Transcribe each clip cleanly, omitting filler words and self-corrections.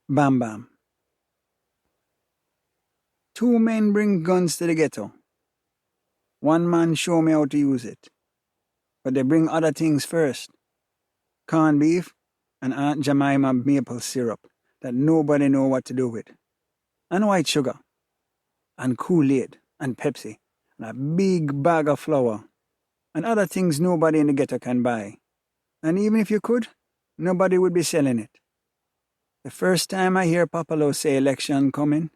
Bam Bam. Two men bring guns to the ghetto. One man show me how to use it. But they bring other things first. Corned beef and Aunt Jemima maple syrup that nobody know what to do with. And white sugar. And Kool-Aid and Pepsi. And a big bag of flour. And other things nobody in the ghetto can buy. And even if you could, nobody would be selling it. The first time I hear Papalo say election coming,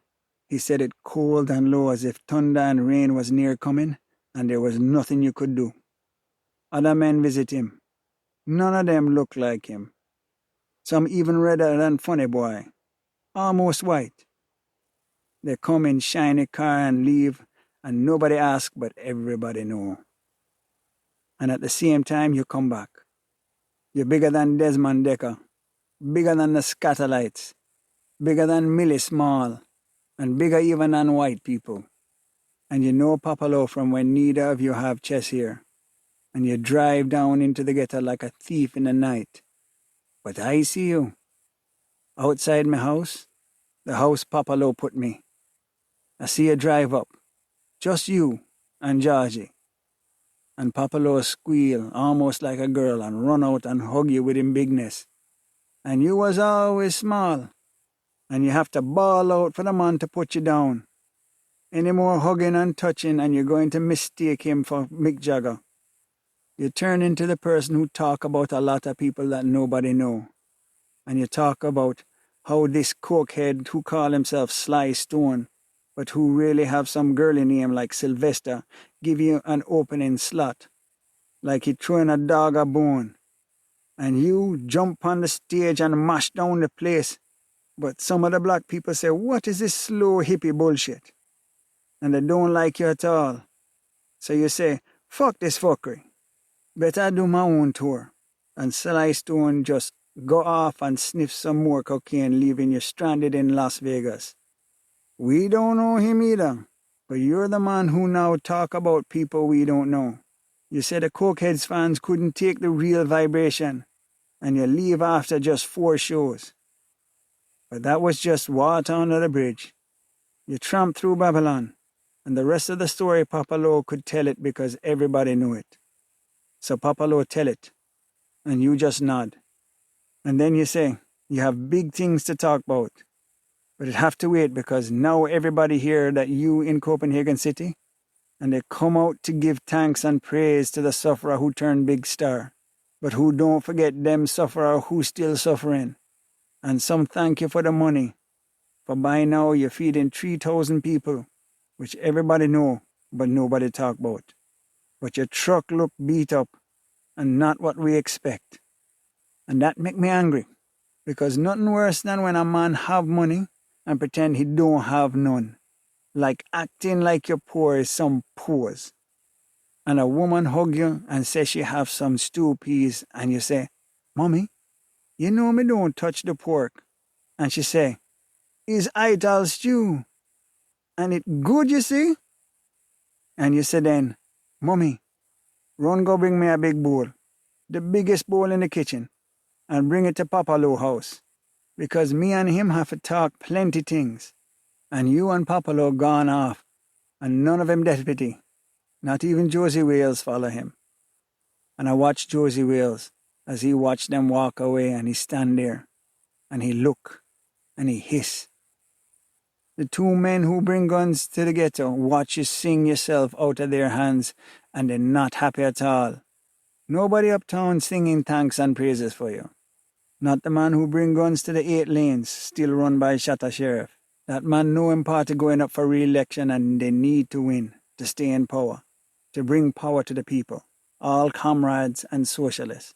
he said it cold and low as if thunder and rain was near coming, and there was nothing you could do. Other men visit him. None of them look like him. Some even redder than Funny Boy. Almost white. They come in shiny car and leave, and nobody asks, but everybody know. And at the same time you come back. You're bigger than Desmond Decker, bigger than the Scatterlights, bigger than Millie Small, and bigger even than white people. And you know Papalo from when neither of you have chest hair, and you drive down into the ghetto like a thief in the night. But I see you. Outside my house, the house Papalo put me. I see you drive up, just you and Georgie. And Papalo squeal almost like a girl and run out and hug you with him bigness. And you was always small, and you have to bawl out for the man to put you down. Any more hugging and touching and you're going to mistake him for Mick Jagger. You turn into the person who talk about a lot of people that nobody know. And you talk about how this cokehead who call himself Sly Stone, but who really have some girly name like Sylvester, give you an opening slot, like he throwing a dog a bone. And you jump on the stage and mash down the place. But some of the black people say, what is this slow hippie bullshit? And they don't like you at all. So you say, fuck this fuckery. Better do my own tour. And Sly Stone just go off and sniff some more cocaine, leaving you stranded in Las Vegas. We don't know him either, but you're the man who now talk about people we don't know. You said the Cokeheads fans couldn't take the real vibration, and you leave after just 4 shows. But that was just water under the bridge. You tramped through Babylon, and the rest of the story Papalo could tell it because everybody knew it. So Papalo tell it, and you just nod. And then you say, you have big things to talk about. But it have to wait because now everybody hear that you in Copenhagen City, and they come out to give thanks and praise to the sufferer who turned big star, but who don't forget them sufferer who still suffering. And some thank you for the money, for by now you're feeding 3,000 people, which everybody know, but nobody talk about. But your truck look beat up, and not what we expect. And that make me angry, because nothing worse than when a man have money and pretend he don't have none. Like acting like you're poor is some pose. And a woman hug you and say she have some stew peas, and you say, Mommy, you know me don't touch the pork. And she say, it's idol stew. And it good, you see? And you say then, Mommy, run go bring me a big bowl, the biggest bowl in the kitchen, and bring it to Papa Low house. Because me and him have to talk plenty things. And you and Papa Low gone off, and none of them deputy. Not even Josie Wales follow him. And I watch Josie Wales as he watch them walk away, and he stand there, and he look, and he hiss. The 2 men who bring guns to the ghetto watch you sing yourself out of their hands, and they're not happy at all. Nobody uptown singing thanks and praises for you. Not the man who bring guns to the 8 lanes, still run by Shatta Sheriff. That man know him party going up for re-election, and they need to win, to stay in power, to bring power to the people, all comrades and socialists.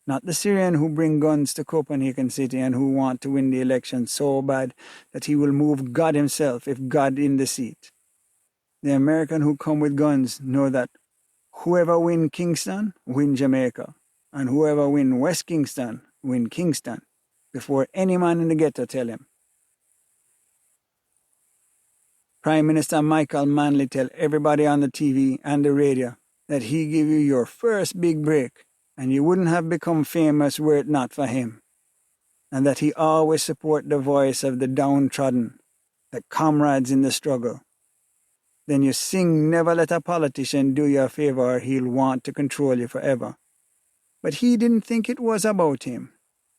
Not the Syrian who bring guns to Copenhagen City and who want to win the election so bad that he will move God himself if God in the seat. The American who come with guns know that whoever win Kingston, win Jamaica, and whoever win West Kingston, win Kingston, before any man in the ghetto tell him. Prime Minister Michael Manley tell everybody on the TV and the radio that he give you your first big break, and you wouldn't have become famous were it not for him. and that he always support the voice of the downtrodden, the comrades in the struggle. Then you sing, never let a politician do you a favor or he'll want to control you forever. But he didn't think it was about him.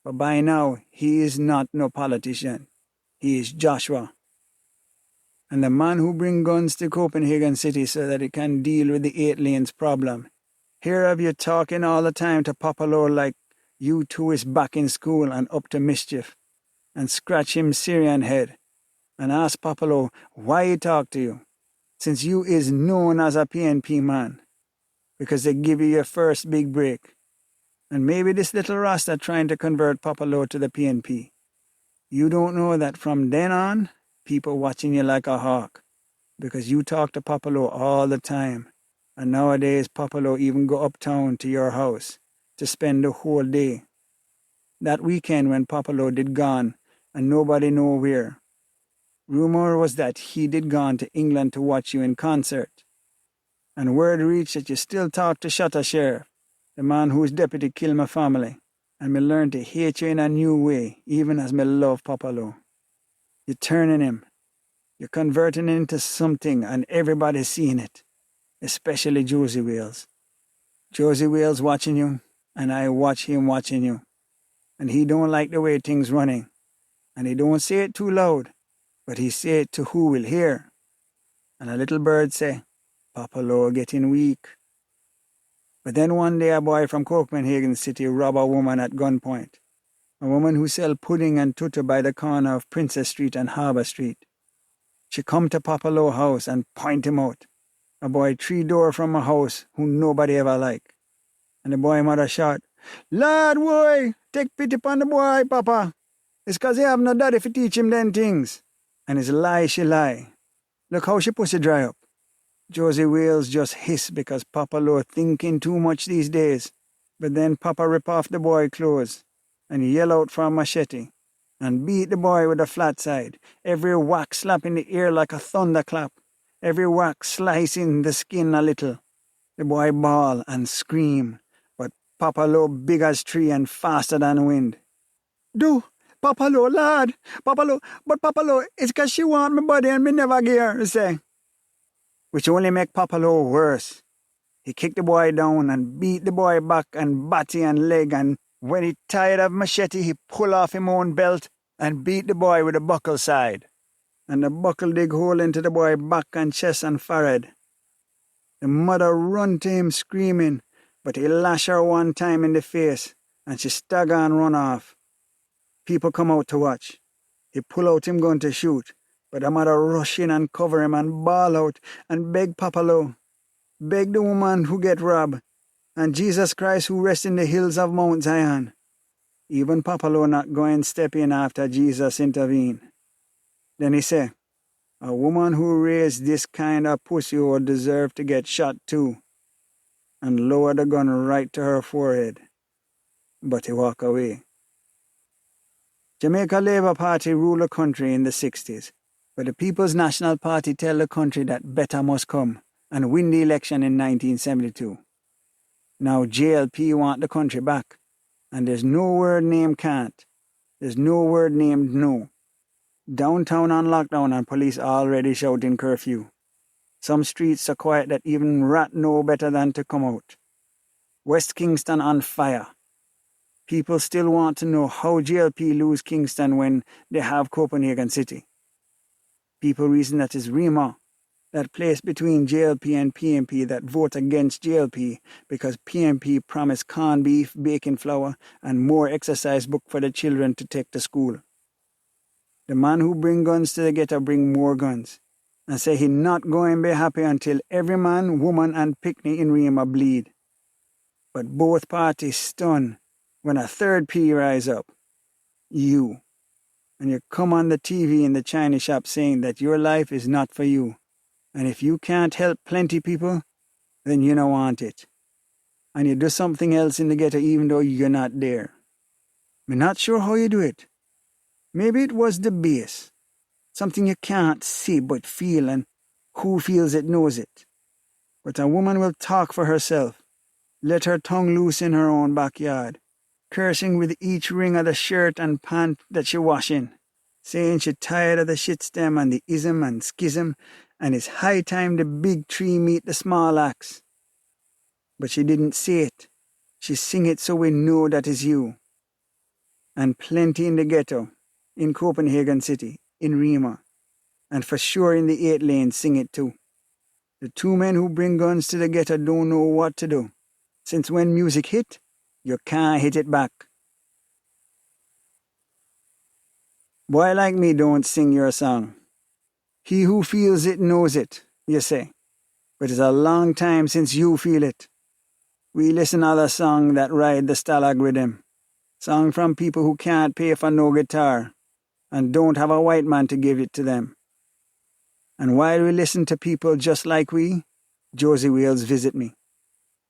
But by now, he is not no politician. He is Joshua. And the man who bring guns to Copenhagen City so that he can deal with the 8 lanes problem. Here have you talking all the time to Papalo like you two is back in school and up to mischief. And scratch him Syrian head. And ask Papalo why he talk to you. Since you is known as a PNP man. Because they give you your first big break. And maybe this little Rasta trying to convert Papalo to the PNP. You don't know that from then on, people watching you like a hawk. Because you talk to Papalo all the time. And nowadays, Papalo even go uptown to your house to spend the whole day. That weekend when Papalo did gone and nobody know where. Rumor was that he did gone to England to watch you in concert. And word reached that you still talk to Shutter Sheriff, the man whose deputy killed my family. And me learn to hate you in a new way, even as me love Papalo. You're turning him. You're converting him into something and everybody's seeing it. Especially Josie Wales. Josie Wales watching you, and I watch him watching you. And he don't like the way things running. And he don't say it too loud, but he say it to who will hear. And a little bird say, Papalo getting weak. But then one day a boy from Copenhagen City robbed a woman at gunpoint. A woman who sell pudding and tutu by the corner of Princess Street and Harbour Street. She come to Papalo house and point him out. A boy 3 doors from a house who nobody ever like. And the boy mother shout, Lord boy, take pity upon the boy, Papa. It's 'cause he have no daddy to teach him them things. And his lie she lie. Look how she pussy dry up. Josie Wales just hiss because Papa Lo thinking too much these days. But then Papa rip off the boy clothes and yell out for a machete and beat the boy with a flat side. Every whack slap in the ear like a thunderclap. Every whack slicing the skin a little. The boy bawl and scream, but Papa Lo big as tree and faster than wind. Do, Papa Lo, lad, Papa Lo, but Papa Lo, it's 'cause she want me body and me never give her, say. Which only make Papa Lo worse. He kicked the boy down and beat the boy back and body and leg, and when he tired of machete, he pull off him own belt and beat the boy with a buckle side. And the buckle dig hole into the boy back and chest and forehead. The mother run to him screaming, but he lash her one time in the face, and she stagger and run off. People come out to watch. He pull out him gun to shoot, but the mother rush in and cover him and bawl out and beg Papa Lo, beg the woman who get robbed, and Jesus Christ who rests in the hills of Mount Zion. Even Papa Lo not going step in after Jesus intervene. Then he say, a woman who raised this kind of pussy would deserve to get shot too, and lower the gun right to her forehead. But he walk away. Jamaica Labour Party ruled the country in the 60s, but the People's National Party tell the country that better must come and win the election in 1972. Now JLP want the country back, and there's no word named can't. There's no word named no. Downtown on lockdown and police already shouting curfew. Some streets so quiet that even rat know better than to come out. West Kingston on fire. People still want to know how JLP lose Kingston when they have Copenhagen City. People reason that is Rima, that place between JLP and PMP that vote against JLP because PMP promised corned beef, baking flour, and more exercise book for the children to take to school. The man who bring guns to the ghetto bring more guns, and say he not going to be happy until every man, woman, and picnic in Rima bleed. But both parties stun when a third P rise up. You. And you come on the TV in the Chinese shop saying that your life is not for you. And if you can't help plenty people, then you don't want it. And you do something else in the ghetto even though you're not there. I'm not sure how you do it. Maybe it was the base. Something you can't see but feel, and who feels it knows it. But a woman will talk for herself. Let her tongue loose in her own backyard. cursing with each ring of the shirt and pant that she washing, saying she tired of the shit stem and the ism and schism, and it's high time the big tree meet the small axe. But she didn't say it. She sing it so we know that is you. And plenty in the ghetto, in Copenhagen City, in Rima, and for sure in the 8 lanes sing it too. The 2 men who bring guns to the ghetto don't know what to do, since when music hit, you can't hit it back. Boy like me don't sing your song. He who feels it knows it, you say. But it's a long time since you feel it. We listen to other song that ride the stalag rhythm. Song from people who can't pay for no guitar and don't have a white man to give it to them. And while we listen to people just like we, Josie Wales visit me.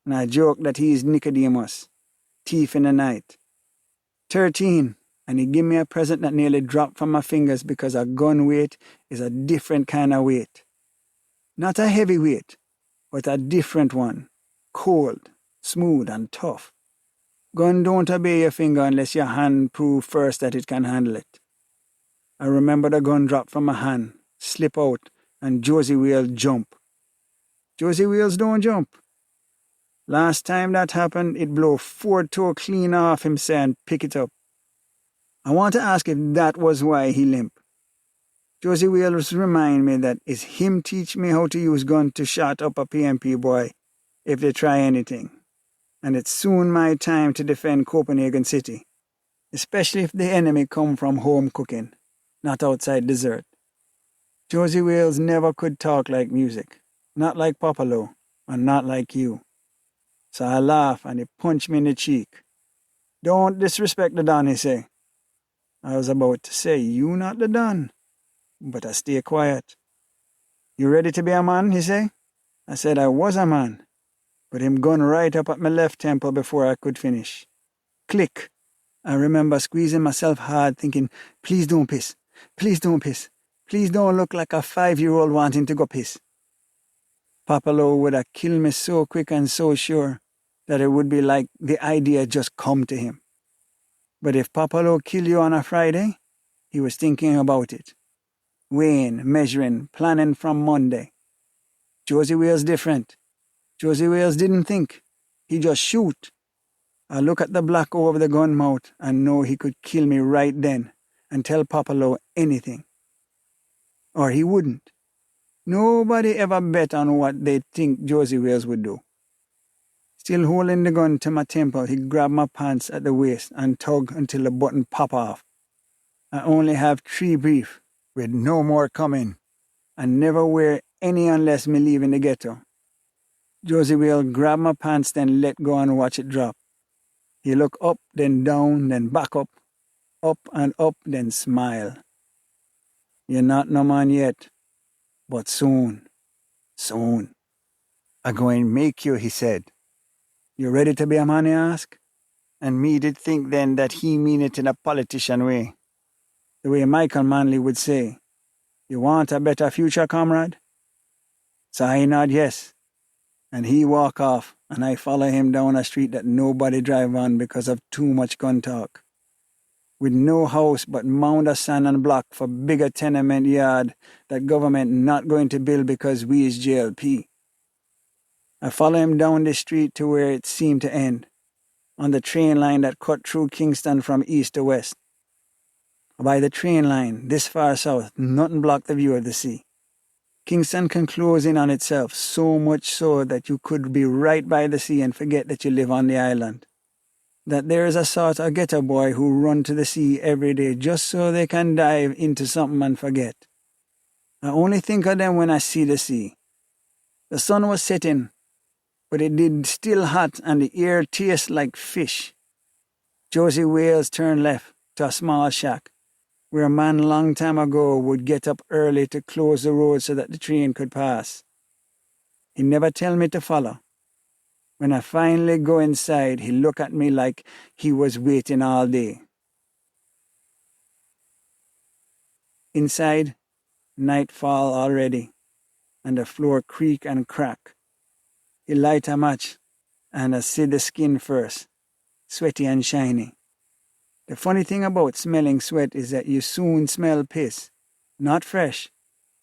And I joke that he is Nicodemus, thief in the night. 13, and he give me a present that nearly dropped from my fingers because a gun weight is a different kind of weight. Not a heavy weight, but a different one. Cold, smooth, and tough. Gun don't obey your finger unless your hand prove first that it can handle it. I remember the gun drop from my hand, slip out, and Josie Wales jump. Josie Wales don't jump. Last time that happened, it blow 4 toe clean off him, say, and pick it up. I want to ask if that was why he limp. Josie Wales remind me that it's him teach me how to use gun to shot up a PMP boy if they try anything. And it's soon my time to defend Copenhagen City, especially if the enemy come from home cooking, not outside dessert. Josie Wales never could talk like music, not like Popolo, and not like you. So I laugh and he punched me in the cheek. Don't disrespect the Don, he say. I was about to say, you not the Don, but I stay quiet. You ready to be a man, he say? I said I was a man, but him gun right up at my left temple before I could finish. Click. I remember squeezing myself hard thinking, please don't piss. Please don't piss. Please don't look like a 5-year-old wanting to go piss. Papalo would have killed me so quick and so sure that it would be like the idea just come to him. But if Papalo kill you on a Friday, he was thinking about it. Weighing, measuring, planning from Monday. Josie Wales different. Josie Wales didn't think. He just shoot. I look at the black over the gun mouth and know he could kill me right then and tell Papalo anything. Or he wouldn't. Nobody ever bet on what they think Josie Wales would do. Still holding the gun to my temple, he grabbed my pants at the waist and tugged until the button pop off. I only have 3 brief, with no more coming, and never wear any unless me leaving the ghetto. Josie Wales grabbed my pants, then let go and watch it drop. He looked up, then down, then back up and up, then smile. You're not no man yet, but soon, soon. I going make you, he said. You ready to be a man, he asked? And me did think then that he mean it in a politician way. The way Michael Manley would say, you want a better future, comrade? So I nod yes. And he walk off, and I follow him down a street that nobody drive on because of too much gun talk. With no house but mound of sand and block for bigger tenement yard that government not going to build because we is JLP. I follow him down the street to where it seemed to end, on the train line that cut through Kingston from east to west. By the train line, this far south, nothing blocked the view of the sea. Kingston can close in on itself, so much so that you could be right by the sea and forget that you live on the island. That there is a sort of ghetto boy who run to the sea every day just so they can dive into something and forget. I only think of them when I see the sea. The sun was setting, but it did still hot and the air tastes like fish. Josie Wales turned left to a small shack, where a man long time ago would get up early to close the road so that the train could pass. He never tell me to follow. When I finally go inside, he look at me like he was waiting all day. Inside, nightfall already, and the floor creak and crack. He light a match, and I see the skin first. sweaty and shiny. The funny thing about smelling sweat is that you soon smell piss. Not fresh,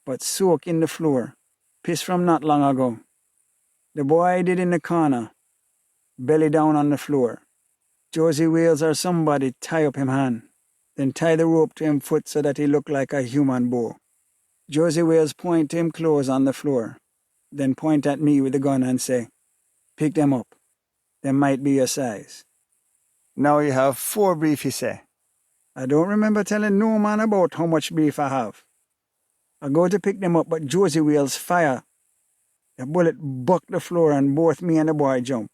but soaked in the floor. Piss from not long ago. The boy did in the corner, belly down on the floor. Josie Wales or somebody tie up him hand, then tie the rope to him foot so that he look like a human bow. Josie Wales point to him clothes on the floor, then point at me with the gun and say, "Pick them up. They might be your size." "Now you have 4 beef," he say. I don't remember telling no man about how much beef I have. I go to pick them up, but Josie Wales fire. The bullet bucked the floor and both me and the boy jump.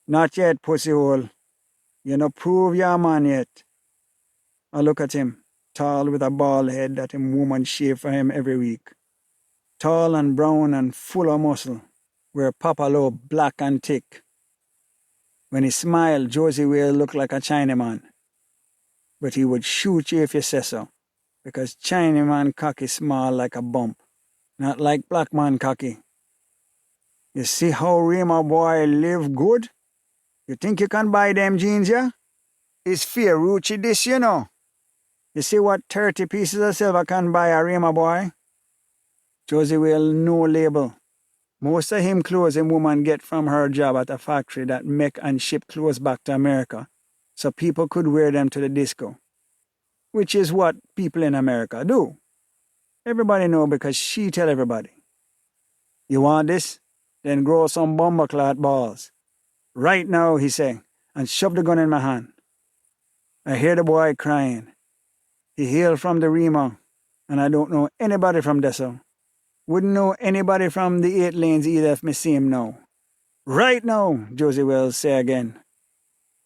"Not yet, pussy hole. You no prove you're a man yet." I look at him, tall with a bald head that him woman shave for him every week. Tall and brown and full of muscle, where Papa Low black and thick. When he smiled, Josie Wales looked like a Chinaman. But he would shoot you if you say so, because Chinaman cocky small like a bump, not like black man cocky. You see how Rima boy live good? You think you can buy them jeans, yeah? It's fair Ruchi this, you know. You see what 30 pieces of silver can buy a Rima boy? Josie Wales no label. Most of him clothes him woman get from her job at a factory that make and ship clothes back to America, so people could wear them to the disco. Which is what people in America do. Everybody know because she tell everybody. "You want this? Then grow some bomberclot balls. Right now," he say, and shove the gun in my hand. I hear the boy crying. He hail from the Rima, and I don't know anybody from Dessau. Wouldn't know anybody from the 8 lanes either if me see him now. "Right now," Josie Wells say again.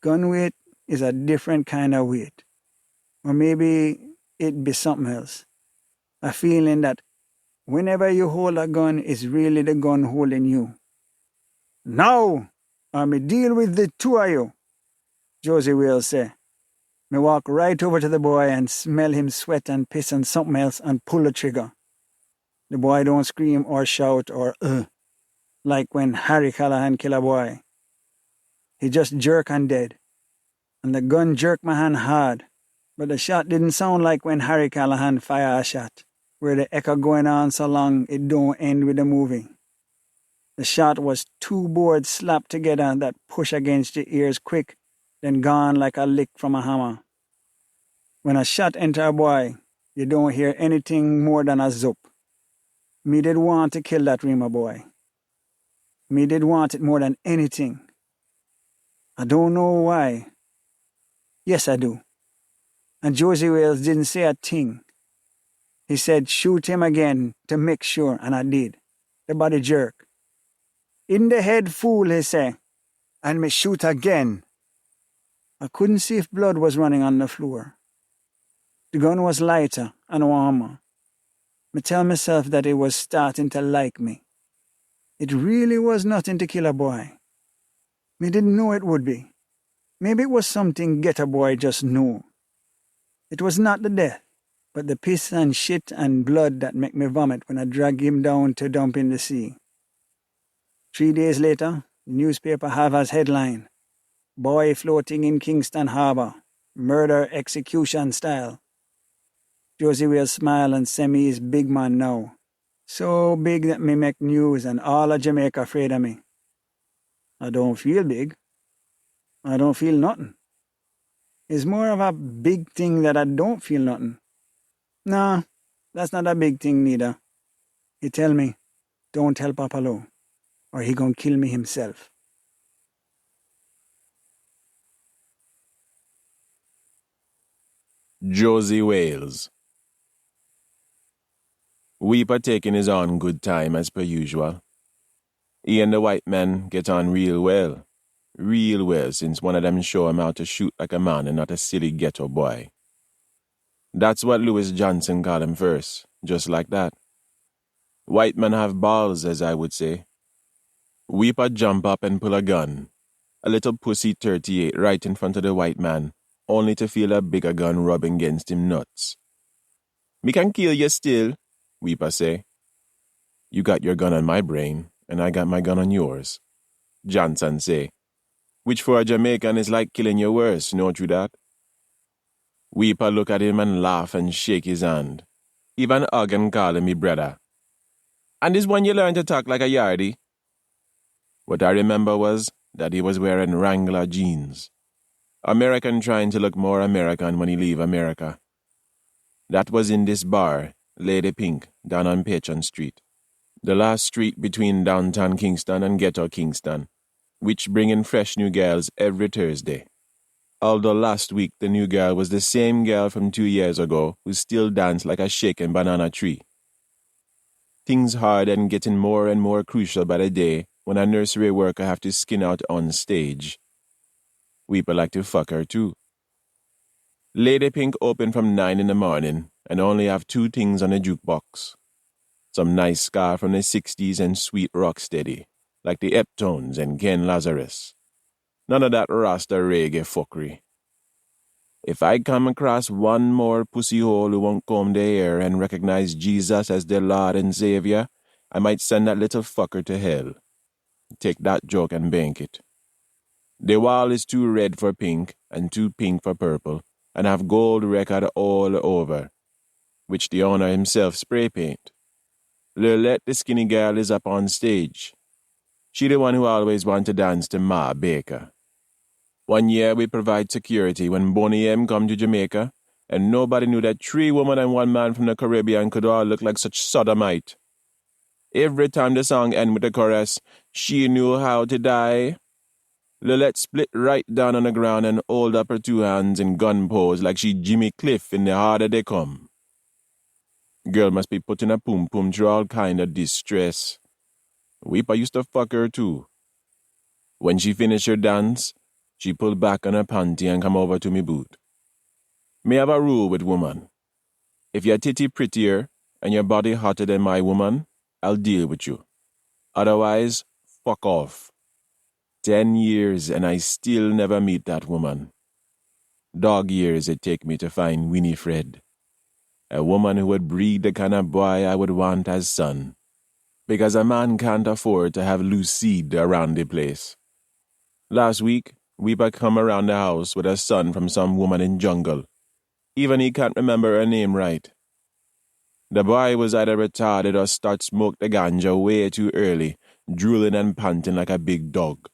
Gun weight is a different kind of weight. Or maybe it be something else. A feeling that whenever you hold a gun, it's really the gun holding you. "Now, or me deal with the 2 of you," Josie Wales say. Me walk right over to the boy and smell him sweat and piss and something else and pull the trigger. The boy don't scream or shout or like when Harry Callahan kill a boy. He just jerk and dead. And the gun jerked my hand hard, but the shot didn't sound like when Harry Callahan fire a shot, where the echo going on so long it don't end with the movie. The shot was 2 boards slapped together that push against your ears quick, then gone like a lick from a hammer. When a shot enter a boy, you don't hear anything more than a zoop. Me did want to kill that Rima boy. Me did want it more than anything. I don't know why. Yes, I do. And Josie Wales didn't say a thing. He said, "Shoot him again to make sure," and I did. The body jerk. "In the head, fool," he said, and me shoot again. I couldn't see if blood was running on the floor. The gun was lighter and warmer. Me tell myself that it was starting to like me. It really was nothing to kill a boy. Me didn't know it would be. Maybe it was something get a boy just knew. It was not the death, but the piss and shit and blood that make me vomit when I drag him down to dump in the sea. 3 days later, the newspaper have as headline, "Boy floating in Kingston Harbor, murder execution style." Josie will smile and say me is big man now. So big that me make news and all of Jamaica afraid of me. I don't feel big. I don't feel nothing. It's more of a big thing that I don't feel nothing. Nah, that's not a big thing neither. He tell me, "Don't tell Papa Lo, or he gon' kill me himself." Josie Wales. Weeper taking his own good time as per usual. He and the white man get on real well. Real well, since one of them show him how to shoot like a man and not a silly ghetto boy. That's what Louis Johnson called him first, just like that. White man have balls, as I would say. Weeper jump up and pull a gun. A little pussy 38 right in front of the white man, only to feel a bigger gun rubbing against him nuts. "Me can kill you still," Weeper say. "You got your gun on my brain, and I got my gun on yours," Johnson say. which for a Jamaican is like killing your worst, know you that? Weeper look at him and laugh and shake his hand. Even hug and call him me brother. And this when you learn to talk like a yardie. What I remember was that he was wearing Wrangler jeans. American trying to look more American when he leave America. That was in this bar, Lady Pink, down on Patron Street. The last street between downtown Kingston and ghetto Kingston, which bring in fresh new girls every Thursday. Although last week the new girl was the same girl from 2 years ago who still danced like a shaken banana tree. Things hard and getting more and more crucial by the day when a nursery worker have to skin out on stage. Weeper like to fuck her too. Lady Pink open from 9 in the morning and only have 2 things on the jukebox. Some nice ska from the 60s and sweet rocksteady, like the Eptones and Ken Lazarus. None of that Rasta reggae fuckery. If I come across one more pussy hole who won't comb their hair and recognize Jesus as their Lord and Savior, I might send that little fucker to hell. Take that joke and bank it. The wall is too red for pink and too pink for purple, and have gold record all over, which the owner himself spray paint. Lilette, the skinny girl, is up on stage. She the one who always want to dance to Ma Baker. One year we provide security when Boney M come to Jamaica, and nobody knew that 3 women and 1 man from the Caribbean could all look like such sodomite. Every time the song end with the chorus, she knew how to die. Lilette split right down on the ground and hold up her 2 hands in gun pose like she Jimmy Cliff in The Harder They Come. Girl must be putting a pum-pum through all kind of distress. Weeper used to fuck her too. When she finished her dance, she pulled back on her panty and come over to me boot. Me have a rule with woman. If your titty prettier and your body hotter than my woman, I'll deal with you. Otherwise, fuck off. 10 years and I still never meet that woman. Dog years it take me to find Winifred. A woman who would breed the kind of boy I would want as son. Because a man can't afford to have loose seed around the place. Last week, Weeper come around the house with a son from some woman in jungle. Even he can't remember her name right. The boy was either retarded or start smoke the ganja way too early, drooling and panting like a big dog.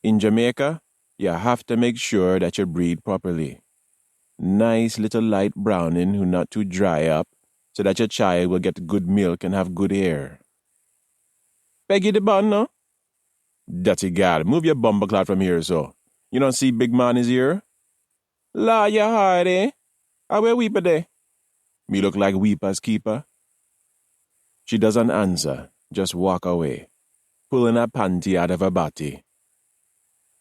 In Jamaica, you have to make sure that you breed properly. Nice little light browning who not too dry up, so that your child will get good milk and have good hair. Peggy the bun, no? Dirty gal, move your bumbleclot from here, so. You don't see big man is here? La, you hard, eh? How where Weeper there? Me look like Weeper's keeper? She doesn't answer, just walk away, pulling her panty out of her body.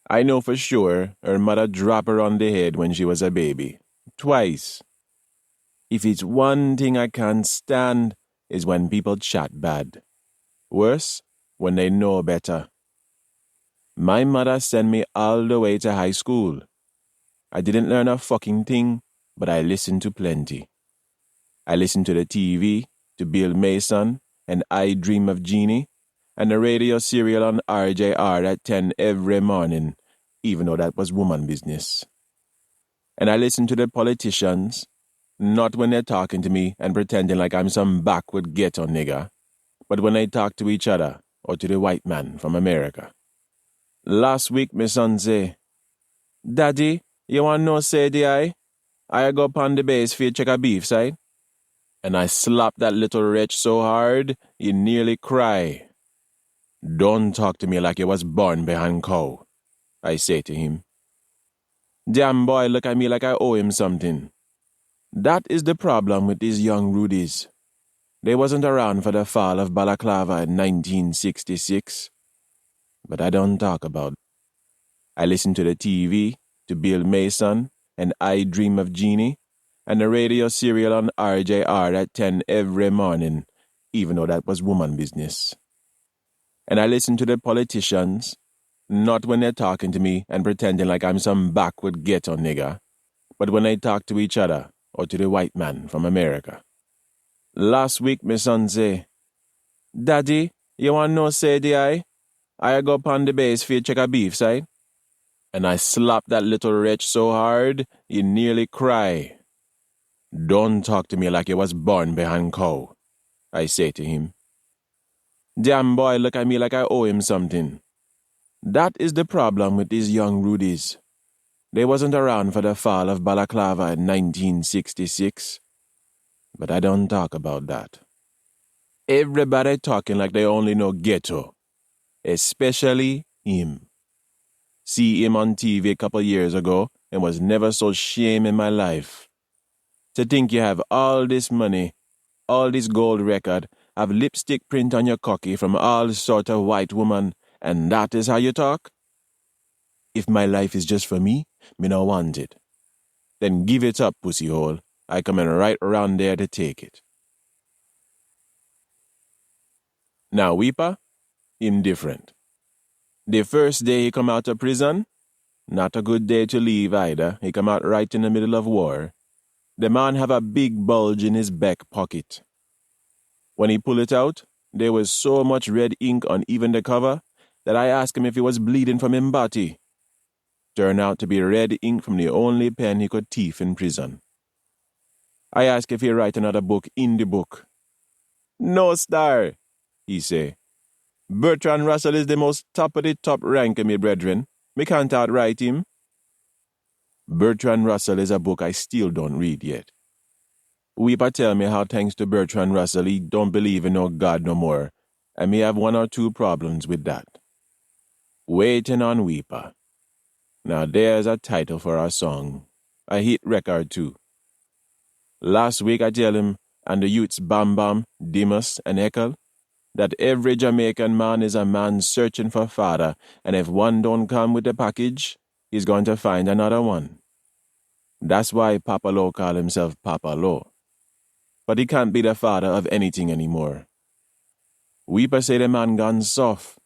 I know for sure her mother dropped her on the head when she was a baby. Twice. If it's one thing I can't stand, is when people chat bad. Worse, when they know better. My mother sent me all the way to high school. I didn't learn a fucking thing, but I listened to plenty. I listened to the TV, to Bill Mason, and I Dream of Jeannie, and the radio serial on RJR at 10 every morning, even though that was woman business. And I listened to the politicians, not when they're talking to me and pretending like I'm some backward ghetto nigger, but when they talk to each other or to the white man from America. Last week, my son say, "Daddy, you want no say the I go up on the base for you check a beef side?" And I slapped that little wretch so hard, he nearly cry. "Don't talk to me like you was born behind cow," I say to him. Damn boy look at me like I owe him something. That is the problem with these young Rudies. They wasn't around for the fall of Balaclava in 1966. But I don't talk about it. I listen to the TV, to Bill Mason, and I Dream of Jeannie, and the radio serial on RJR at 10 every morning, even though that was woman business. And I listen to the politicians, not when they're talking to me and pretending like I'm some backward ghetto nigger, but when they talk to each other or to the white man from America. Last week, my son say, "Daddy, you want no say the I go up on the base for you check a beef side?" and I slapped that little wretch so hard, he nearly cried. Don't talk to me like you was born behind cow, I say to him. Damn boy look at me like I owe him something. That is the problem with these young Rudies. They wasn't around for the fall of Balaclava in 1966. But I don't talk about that. Everybody talking like they only know ghetto. Especially him. See him on TV a couple years ago and was never so shame in my life. To think you have all this money, all this gold record, have lipstick print on your cocky from all sort of white woman, and that is how you talk? If my life is just for me no want it. Then give it up, pussy hole. I coming right around there to take it. Now, Weeper, him different. The first day he come out of prison, not a good day to leave either. He come out right in the middle of war. The man have a big bulge in his back pocket. When he pull it out, there was so much red ink on even the cover that I asked him if he was bleeding from him body. Turned out to be red ink from the only pen he could thief in prison. I asked if he write another book in the book. No, star, he say. Bertrand Russell is the most top of the top rank, me brethren. Me can't outwrite him. Bertrand Russell is a book I still don't read yet. Weeper tell me how thanks to Bertrand Russell he don't believe in no God no more, and me have one or two problems with that. Waiting on Weeper. Now there's a title for our song. A hit record too. Last week I tell him, and the youths Bam Bam, Dimas, and Ekel, that every Jamaican man is a man searching for father, and if one don't come with the package, he's going to find another one. That's why Papa Lo call himself Papa Lo. But he can't be the father of anything anymore. Weeper say the man gone soft.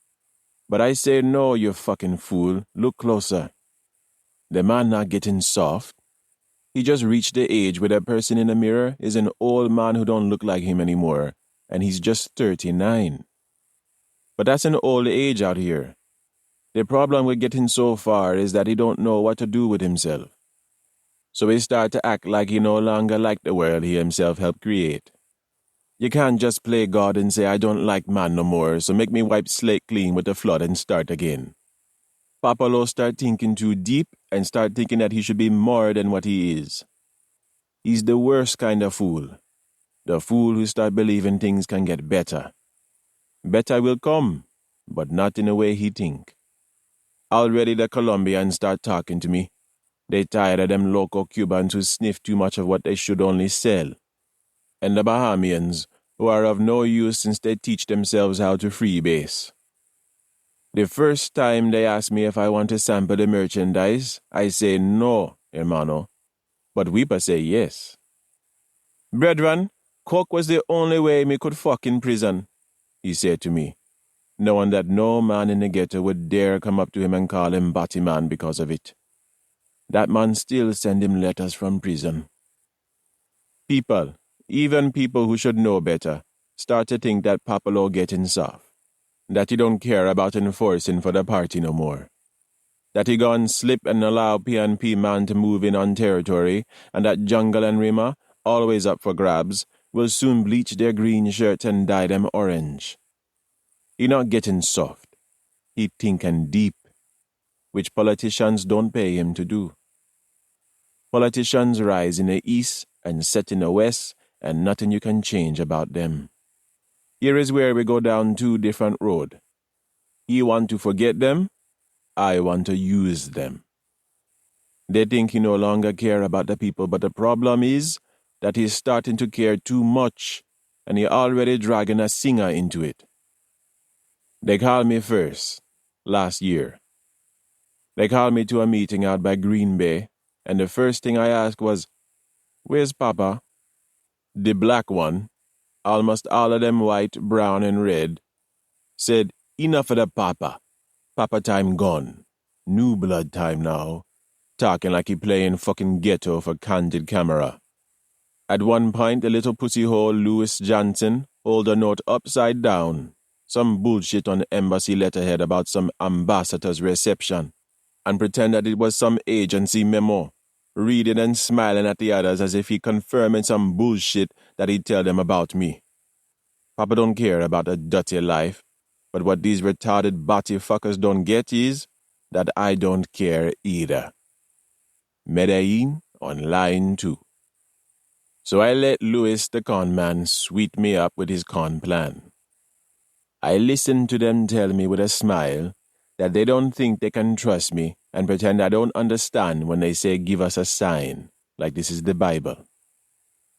But I say no, you fucking fool. Look closer. The man not getting soft. He just reached the age where the person in the mirror is an old man who don't look like him anymore, and he's just 39. But that's an old age out here. The problem with getting so far is that he don't know what to do with himself. So he start to act like he no longer like the world he himself helped create. You can't just play God and say, I don't like man no more, so make me wipe slate clean with the flood and start again. Papa Lo start thinking too deep and start thinking that he should be more than what he is. He's the worst kind of fool. The fool who start believing things can get better. Better will come, but not in the way he think. Already the Colombians start talking to me. They tired of them local Cubans who sniff too much of what they should only sell. And the Bahamians, who are of no use since they teach themselves how to freebase. The first time they ask me if I want to sample the merchandise, I say no, hermano. But Weeper say yes. Brethren, coke was the only way me could fuck in prison, he said to me, knowing that no man in the ghetto would dare come up to him and call him Batman because of it. That man still send him letters from prison. People, even people who should know better, start to think that Papa Lo getting soft. That he don't care about enforcing for the party no more. That he gone slip and allow P&P man to move in on territory, and that Jungle and Rima, always up for grabs, will soon bleach their green shirts and dye them orange. He not getting soft. He thinking deep, which politicians don't pay him to do. Politicians rise in the east and set in the west, and nothing you can change about them. Here is where we go down two different roads. He want to forget them, I want to use them. They think he no longer care about the people, but the problem is that he's starting to care too much, and he already dragging a singer into it. They called me first, last year. They called me to a meeting out by Green Bay, and the first thing I asked was, "Where's Papa?" The black one, almost all of them white, brown, and red, said, "Enough of the Papa. Papa time gone. New blood time now." Talking like he playing fucking ghetto for candid camera. At one point, the little pussy hole Louis Johnson hold a note upside down. Some bullshit on the embassy letterhead about some ambassador's reception. and pretend that it was some agency memo, reading and smiling at the others as if he confirming some bullshit that he'd tell them about me. Papa don't care about a dirty life, but what these retarded batty fuckers don't get is that I don't care either. Medellin on line 2. So I let Louis the con man sweet me up with his con plan. I listened to them tell me with a smile that they don't think they can trust me and pretend I don't understand when they say give us a sign, like this is the Bible.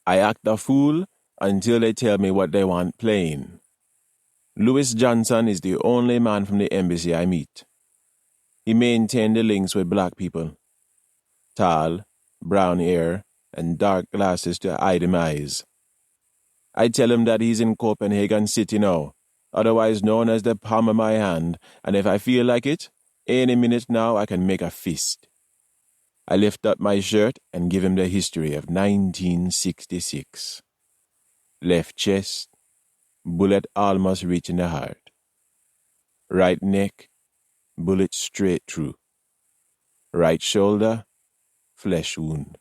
I act a fool until they tell me what they want plain. Louis Johnson is the only man from the embassy I meet. He maintained the links with black people. Tall, brown hair, and dark glasses to hide him eyes. I tell him that he's in Copenhagen City now, otherwise known as the palm of my hand, and if I feel like it, any minute now I can make a fist. I lift up my shirt and give him the history of 1966. Left chest, bullet almost reaching the heart. Right neck, bullet straight through. Right shoulder, flesh wound.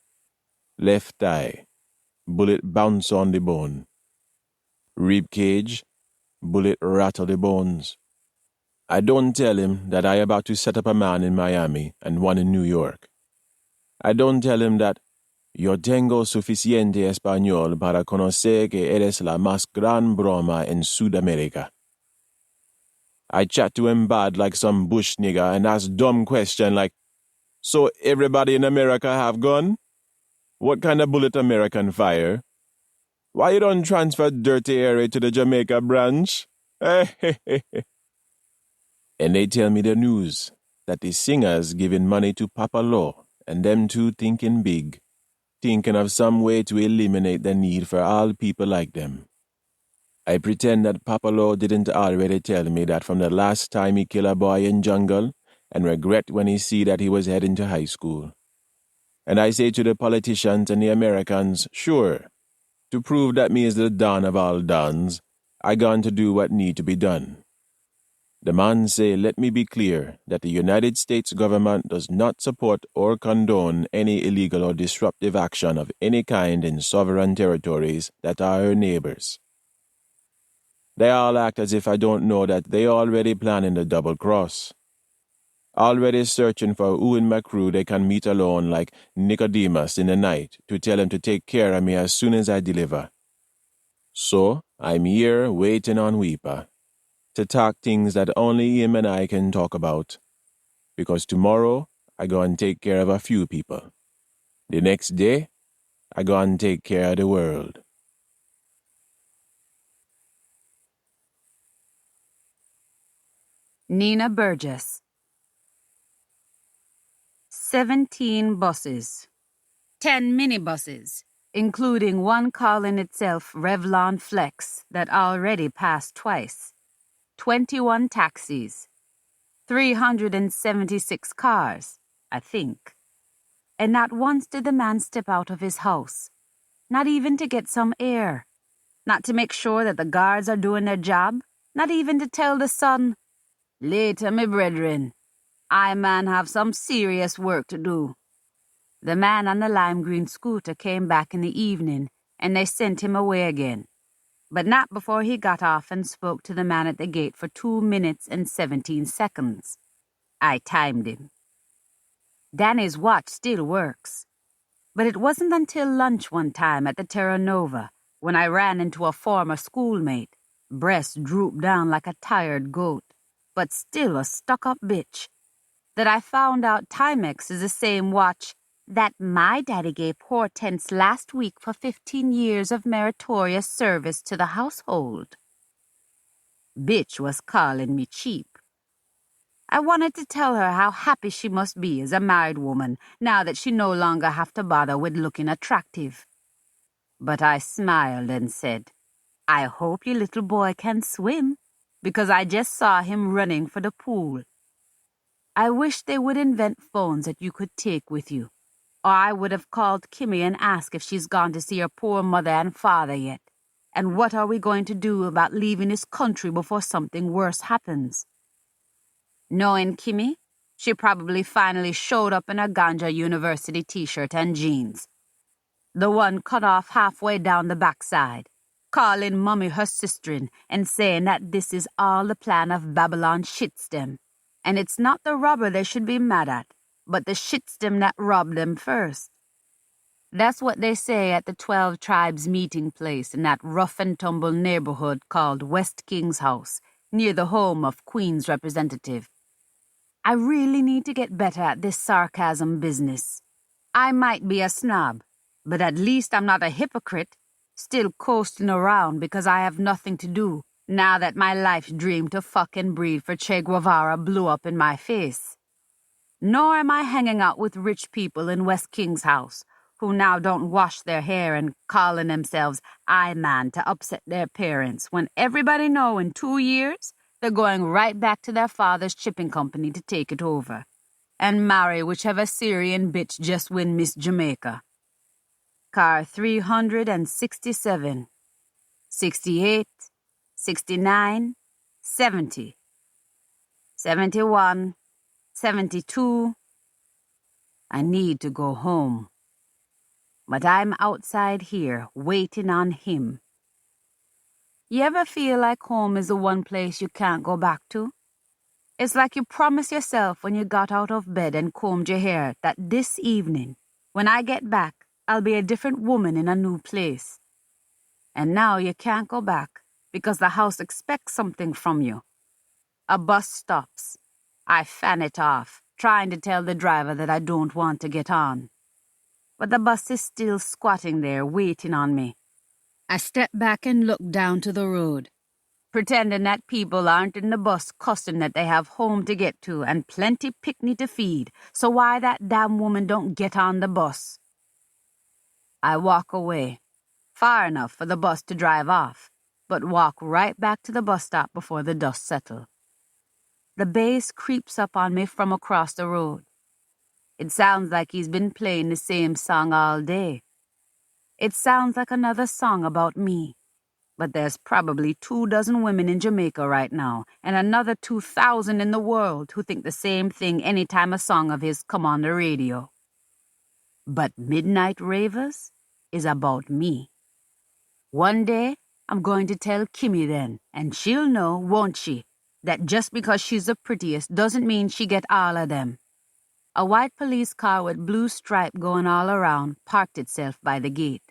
Left thigh, bullet bounce on the bone. Rib cage, bullet rattle the bones. I don't tell him that I about to set up a man in Miami and one in New York. I don't tell him that yo tengo suficiente español para conocer que eres la más gran broma en Sudamérica. I chat to him bad like some bush nigger and ask dumb question like, so everybody in America have gun? What kind of bullet American fire? Why you don't transfer dirty area to the Jamaica branch? And they tell me the news, that the singers giving money to Papa Law, and them two thinking big, thinking of some way to eliminate the need for all people like them. I pretend that Papa Law didn't already tell me that from the last time he killed a boy in jungle, and regret when he see that he was heading to high school. And I say to the politicians and the Americans, sure, to prove that me is the Don of all Dons, I gone to do what need to be done. The man say, let me be clear that the United States government does not support or condone any illegal or disruptive action of any kind in sovereign territories that are her neighbors. They all act as if I don't know that they already planning the double cross. Already searching for who in my crew they can meet alone like Nicodemus in the night to tell him to take care of me as soon as I deliver. So, I'm here waiting on Weeper to talk things that only him and I can talk about. Because tomorrow, I go and take care of a few people. The next day, I go and take care of the world. Nina Burgess. 17 buses. 10 minibuses, including one calling itself Revlon Flex that already passed twice. 21 taxis. 376 cars, I think. And not once did the man step out of his house. Not even to get some air. Not to make sure that the guards are doing their job. Not even to tell the son, later, me brethren, I man have some serious work to do. The man on the lime green scooter came back in the evening, and they sent him away again. But not before he got off and spoke to the man at the gate for 2 minutes and 17 seconds. I timed him. Danny's watch still works. But it wasn't until lunch one time at the Terra Nova, when I ran into a former schoolmate, breast drooped down like a tired goat, but still a stuck-up bitch, that I found out Timex is the same watch that my daddy gave Hortense last week for 15 years of meritorious service to the household. Bitch was calling me cheap. I wanted to tell her how happy she must be as a married woman now that she no longer have to bother with looking attractive. But I smiled and said, I hope your little boy can swim, because I just saw him running for the pool. I wish they would invent phones that you could take with you, or I would have called Kimmy and asked if she's gone to see her poor mother and father yet, and what are we going to do about leaving this country before something worse happens? Knowing Kimmy, She probably finally showed up in a Ganja University t-shirt and jeans. The one cut off halfway down the backside, calling Mummy her sisterin and saying that this is all the plan of Babylon shitstem. And it's not the robber they should be mad at, but the shitstem that robbed them first. That's what they say at the 12 Tribes meeting place in that rough and tumble neighborhood called West King's House, near the home of Queen's representative. I really need to get better at this sarcasm business. I might be a snob, but at least I'm not a hypocrite, still coasting around because I have nothing to do, now that my life's dream to fuck and breathe for Che Guevara blew up in my face. Nor am I hanging out with rich people in West King's House, who now don't wash their hair and calling themselves I-Man to upset their parents, when everybody know in 2 years they're going right back to their father's shipping company to take it over and marry whichever Syrian bitch just win Miss Jamaica. Car 367, 68, 69, 70, 71, 72. I need to go home. But I'm outside here, waiting on him. You ever feel like home is the one place you can't go back to? It's like you promised yourself when you got out of bed and combed your hair that this evening, when I get back, I'll be a different woman in a new place. And now you can't go back because the house expects something from you. A bus stops. I fan it off, trying to tell the driver that I don't want to get on. But the bus is still squatting there, waiting on me. I step back and look down to the road, pretending that people aren't in the bus cussing that they have home to get to and plenty picnic to feed, so why that damn woman don't get on the bus. I walk away, far enough for the bus to drive off, but walk right back to the bus stop before the dust settles. The bass creeps up on me from across the road. It sounds like he's been playing the same song all day. It sounds like another song about me. But there's probably 24 women in Jamaica right now, and another 2,000 in the world who think the same thing anytime a song of his come on the radio. But Midnight Ravers is about me. One day, I'm going to tell Kimmy then, and she'll know, won't she, that just because she's the prettiest doesn't mean she get all of them. A white police car with blue stripe going all around parked itself by the gate.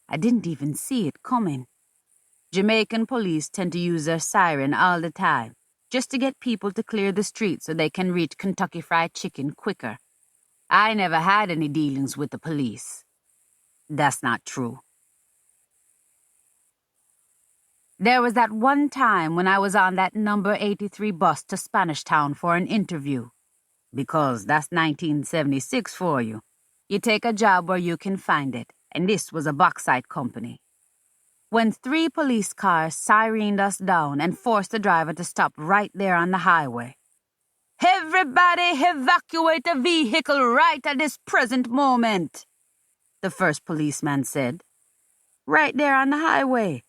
I didn't even see it coming. Jamaican police tend to use their siren all the time, just to get people to clear the street so they can reach Kentucky Fried Chicken quicker. I never had any dealings with the police. That's not true. There was that one time when I was on that number 83 bus to Spanish Town for an interview. Because that's 1976 for you. You take a job where you can find it, and this was a bauxite company. When 3 police cars sirened us down and forced the driver to stop right there on the highway. "Everybody evacuate the vehicle right at this present moment," the first policeman said. Right there on the highway.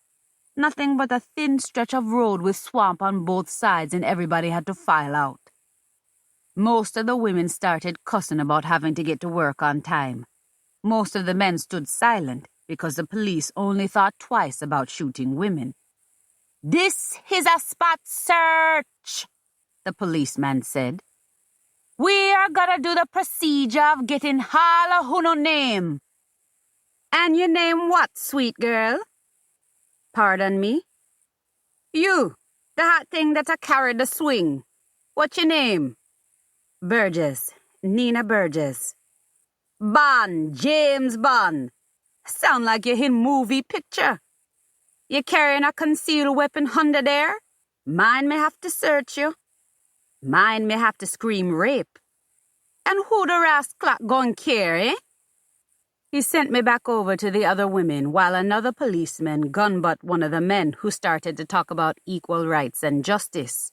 Nothing but a thin stretch of road with swamp on both sides, and everybody had to file out. Most of the women started cussing about having to get to work on time. Most of the men stood silent because the police only thought twice about shooting women. "This is a spot search," the policeman said. "We are gonna do the procedure of getting all of who no name." "And your name what, sweet girl?" "Pardon me?" "You, the hot thing that I carried the swing. What's your name?" "Burgess, Nina Burgess." "Bond, James Bond. Sound like you're in movie picture. You carrying a concealed weapon under there? Mine may have to search you. Mine may have to scream rape. And who the rascal gon' care, eh?" He sent me back over to the other women while another policeman gunbutt one of the men who started to talk about equal rights and justice.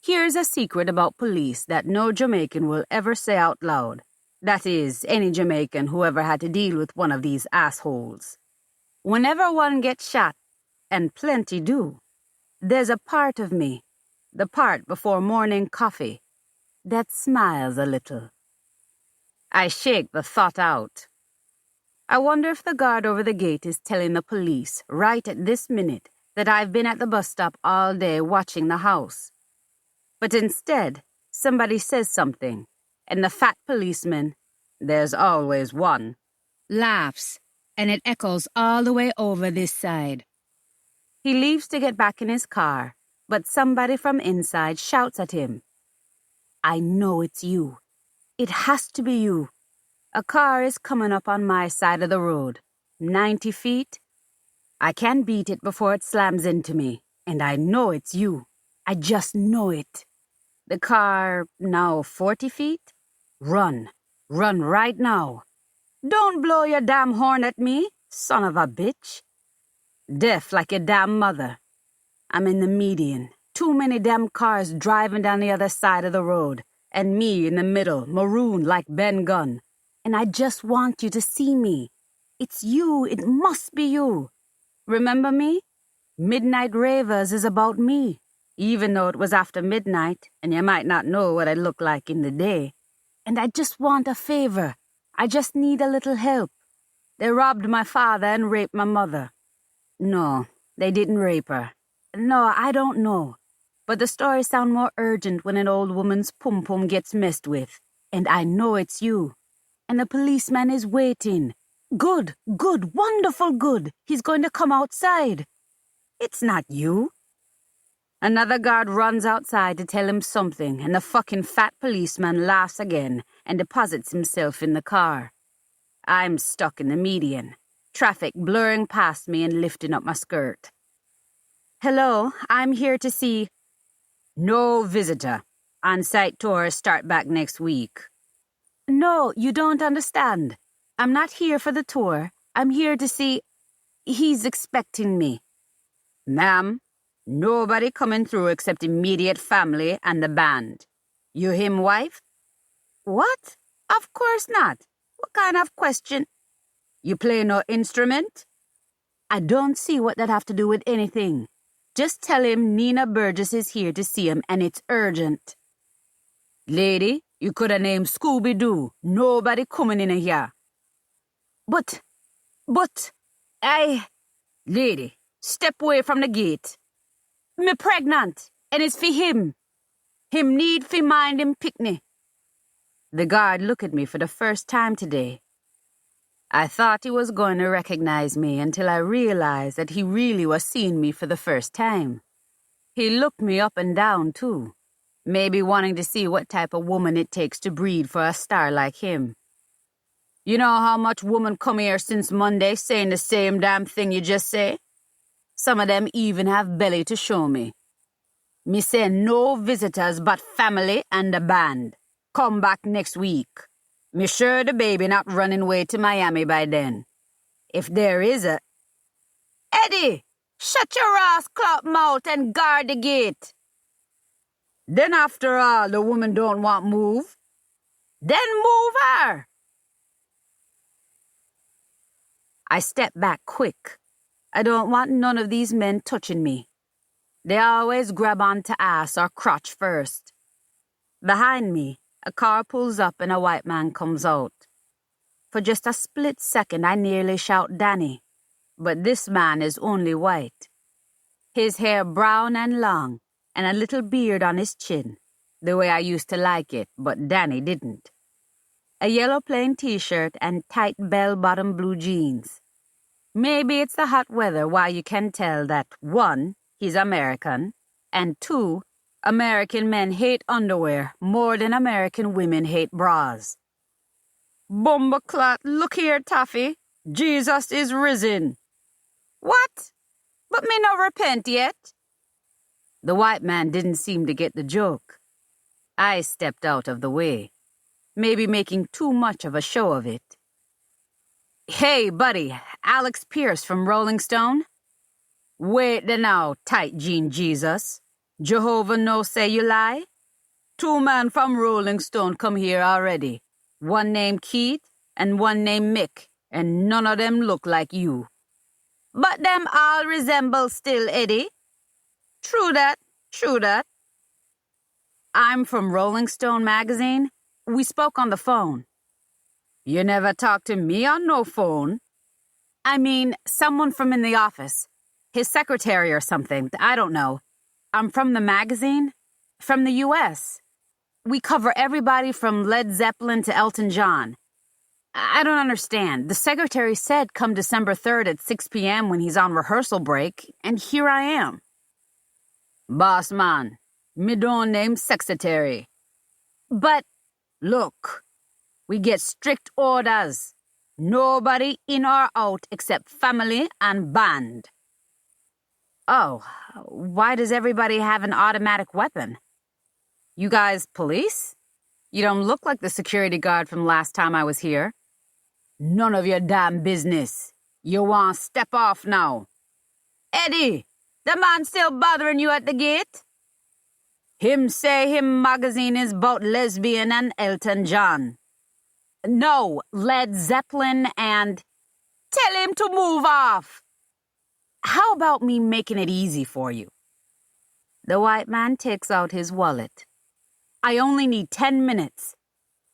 Here's a secret about police that no Jamaican will ever say out loud. That is, any Jamaican who ever had to deal with one of these assholes. Whenever one gets shot, and plenty do, there's a part of me, the part before morning coffee, that smiles a little. I shake the thought out. I wonder if the guard over the gate is telling the police right at this minute that I've been at the bus stop all day watching the house. But instead, somebody says something, and the fat policeman, there's always one, laughs, and it echoes all the way over this side. He leaves to get back in his car, but somebody from inside shouts at him. I know it's you. It has to be you. A car is coming up on my side of the road. 90 feet. I can beat it before it slams into me, and I know it's you. I just know it. The car, now 40 feet? Run. Run right now. Don't blow your damn horn at me, son of a bitch. Deaf like your damn mother. I'm in the median. Too many damn cars driving down the other side of the road, and me in the middle, marooned like Ben Gunn. And I just want you to see me. It's you. It must be you. Remember me? Midnight Ravers is about me, even though it was after midnight, and you might not know what I look like in the day. And I just want a favor. I just need a little help. They robbed my father and raped my mother. No, they didn't rape her. No, I don't know. But the stories sound more urgent when an old woman's pum-pum gets messed with. And I know it's you. And the policeman is waiting. Good, wonderful good. He's going to come outside. It's not you. Another guard runs outside to tell him something, and the fucking fat policeman laughs again and deposits himself in the car. I'm stuck in the median, traffic blurring past me and lifting up my skirt. Hello, I'm here to see... No visitor. On-site tours start back next week. No, you don't understand. I'm not here for the tour. I'm here to see... He's expecting me. Ma'am, nobody coming through except immediate family and the band. You him wife? What? Of course not. What kind of question? You play no instrument? I don't see what that have to do with anything. Just tell him Nina Burgess is here to see him and it's urgent. Lady, you could have named Scooby-Doo. Nobody coming in here. But, Lady, step away from the gate. Me pregnant, and it's for him. Him need fi mind him picnic. The guard looked at me for the first time today. I thought he was going to recognize me until I realized that he really was seeing me for the first time. He looked me up and down, too, maybe wanting to see what type of woman it takes to breed for a star like him. You know how much women come here since Monday saying the same damn thing you just say? Some of them even have belly to show me. Me say no visitors but family and the band. Come back next week. Me sure the baby not running away to Miami by then. If there is a... Eddie! Shut your ass clout mouth and guard the gate. Then after all, the woman don't want move. Then move her. I step back quick. I don't want none of these men touching me. They always grab onto ass or crotch first. Behind me, a car pulls up and a white man comes out. For just a split second, I nearly shout Danny. But this man is only white. His hair brown and long, and a little beard on his chin, the way I used to like it, but Danny didn't. A yellow plain t-shirt and tight bell-bottom blue jeans. Maybe it's the hot weather why you can tell that, 1, he's American, and 2, American men hate underwear more than American women hate bras. Bumbleclot, look here, Taffy. Jesus is risen. What? But me no repent yet. The white man didn't seem to get the joke. I stepped out of the way, maybe making too much of a show of it. Hey, buddy, Alex Pierce from Rolling Stone? Wait the now, tight jean Jesus. Jehovah no say you lie? 2 men from Rolling Stone come here already. One named Keith and one named Mick, and none of them look like you. But them all resemble still, Eddie. True that, true that. I'm from Rolling Stone magazine. We spoke on the phone. You never talked to me on no phone. I mean, someone from in the office. His secretary or something. I don't know. I'm from the magazine. From the U.S. We cover everybody from Led Zeppelin to Elton John. I don't understand. The secretary said come December 3rd at 6 p.m. when he's on rehearsal break, and here I am. Boss man, me don't name secretary. But, look, we get strict orders. Nobody in or out except family and band. Oh, why does everybody have an automatic weapon? You guys police? You don't look like the security guard from last time I was here. None of your damn business. You want step off now. Eddie, the man still bothering you at the gate? Him say him magazine is about lesbian and Elton John. No, Led Zeppelin and... Tell him to move off. How about me making it easy for you? The white man takes out his wallet. I only need 10 minutes,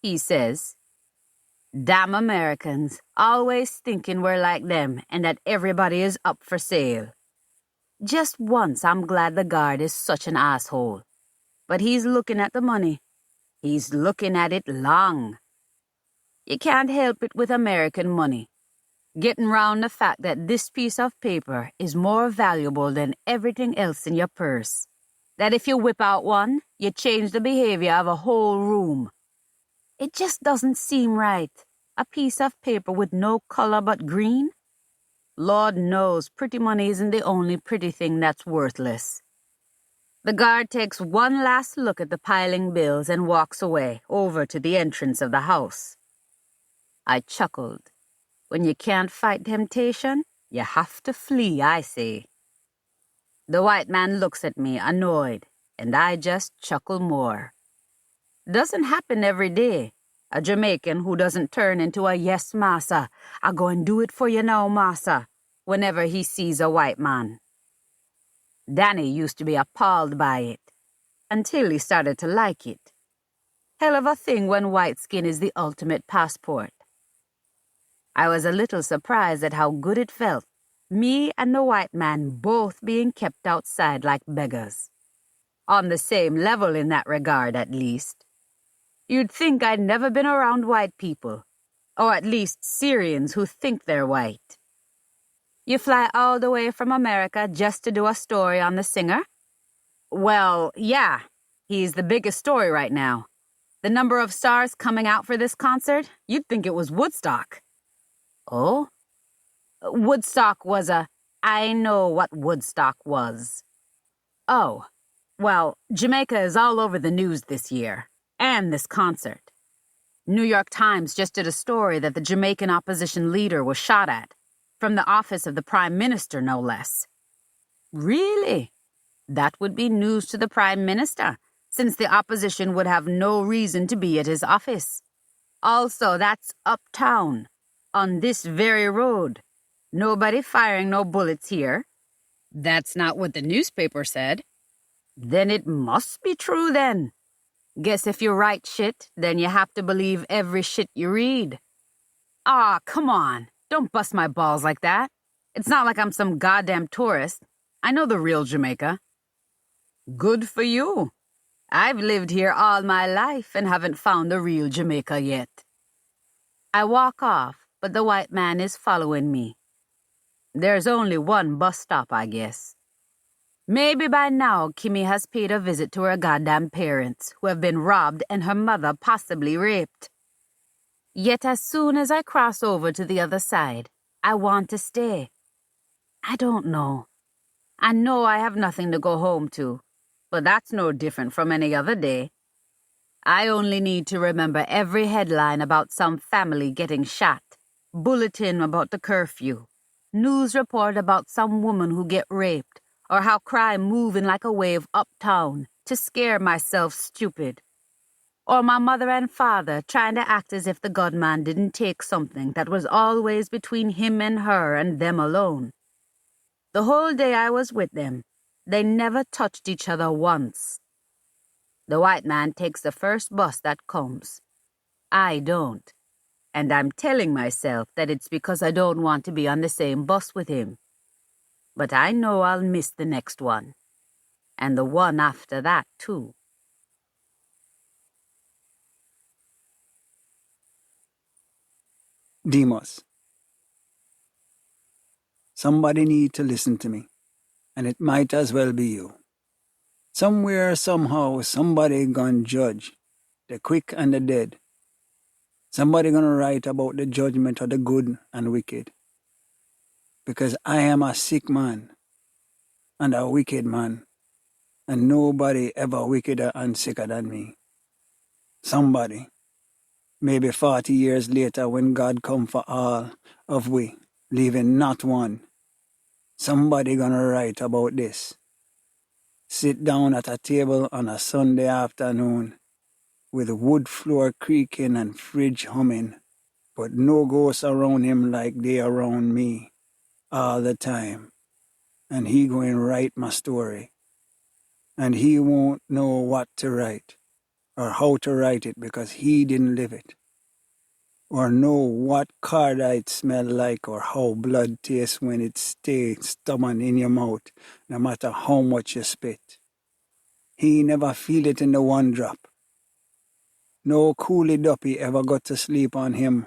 he says. Damn Americans, always thinking we're like them and that everybody is up for sale. Just once I'm glad the guard is such an asshole. But he's looking at the money. He's looking at it long. You can't help it with American money. Getting round the fact that this piece of paper is more valuable than everything else in your purse. That if you whip out one, you change the behavior of a whole room. It just doesn't seem right. A piece of paper with no color but green? Lord knows pretty money isn't the only pretty thing that's worthless. The guard takes one last look at the piling bills and walks away, over to the entrance of the house. I chuckled. When you can't fight temptation, you have to flee, I say. The white man looks at me, annoyed, and I just chuckle more. Doesn't happen every day. A Jamaican who doesn't turn into a yes, massa, I go and do it for you now, massa, whenever he sees a white man. Danny used to be appalled by it, until he started to like it. Hell of a thing when white skin is the ultimate passport. I was a little surprised at how good it felt, me and the white man both being kept outside like beggars. On the same level in that regard, at least. You'd think I'd never been around white people, or at least Syrians who think they're white. You fly all the way from America just to do a story on the singer? Well, yeah, he's the biggest story right now. The number of stars coming out for this concert, you'd think it was Woodstock. Oh? Woodstock was I know what Woodstock was. Oh, well, Jamaica is all over the news this year. And this concert. New York Times just did a story that the Jamaican opposition leader was shot at, from the office of the Prime Minister, no less. Really? That would be news to the Prime Minister, since the opposition would have no reason to be at his office. Also, that's uptown, on this very road. Nobody firing no bullets here. That's not what the newspaper said. Then it must be true, then. Guess if you write shit, then you have to believe every shit you read. Ah, come on. Don't bust my balls like that. It's not like I'm some goddamn tourist. I know the real Jamaica. Good for you. I've lived here all my life and haven't found the real Jamaica yet. I walk off, but the white man is following me. There's only one bus stop, I guess. Maybe by now Kimmy has paid a visit to her goddamn parents, who have been robbed and her mother possibly raped. Yet as soon as I cross over to the other side, I want to stay. I don't know. I know I have nothing to go home to, but that's no different from any other day. I only need to remember every headline about some family getting shot, bulletin about the curfew, news report about some woman who get raped, or how crime moving like a wave uptown to scare myself stupid. Or my mother and father trying to act as if the gunman didn't take something that was always between him and her and them alone. The whole day I was with them, they never touched each other once. The white man takes the first bus that comes. I don't. And I'm telling myself that it's because I don't want to be on the same bus with him. But I know I'll miss the next one. And the one after that, too. Demos. Somebody need to listen to me, and it might as well be you. Somewhere, somehow, somebody gonna judge the quick and the dead. Somebody gonna write about the judgment of the good and wicked. Because I am a sick man and a wicked man, and nobody ever wickeder and sicker than me. Somebody, maybe 40 years later when God come for all of we, leaving not one, somebody gonna write about this. Sit down at a table on a Sunday afternoon with wood floor creaking and fridge humming, but no ghosts around him like they around me all the time. And he going to write my story. And he won't know what to write or how to write it because he didn't live it. Or know what cardite smell like or how blood tastes when it stays stubborn in your mouth, no matter how much you spit. He never feel it in the one drop. No coolie duppy ever got to sleep on him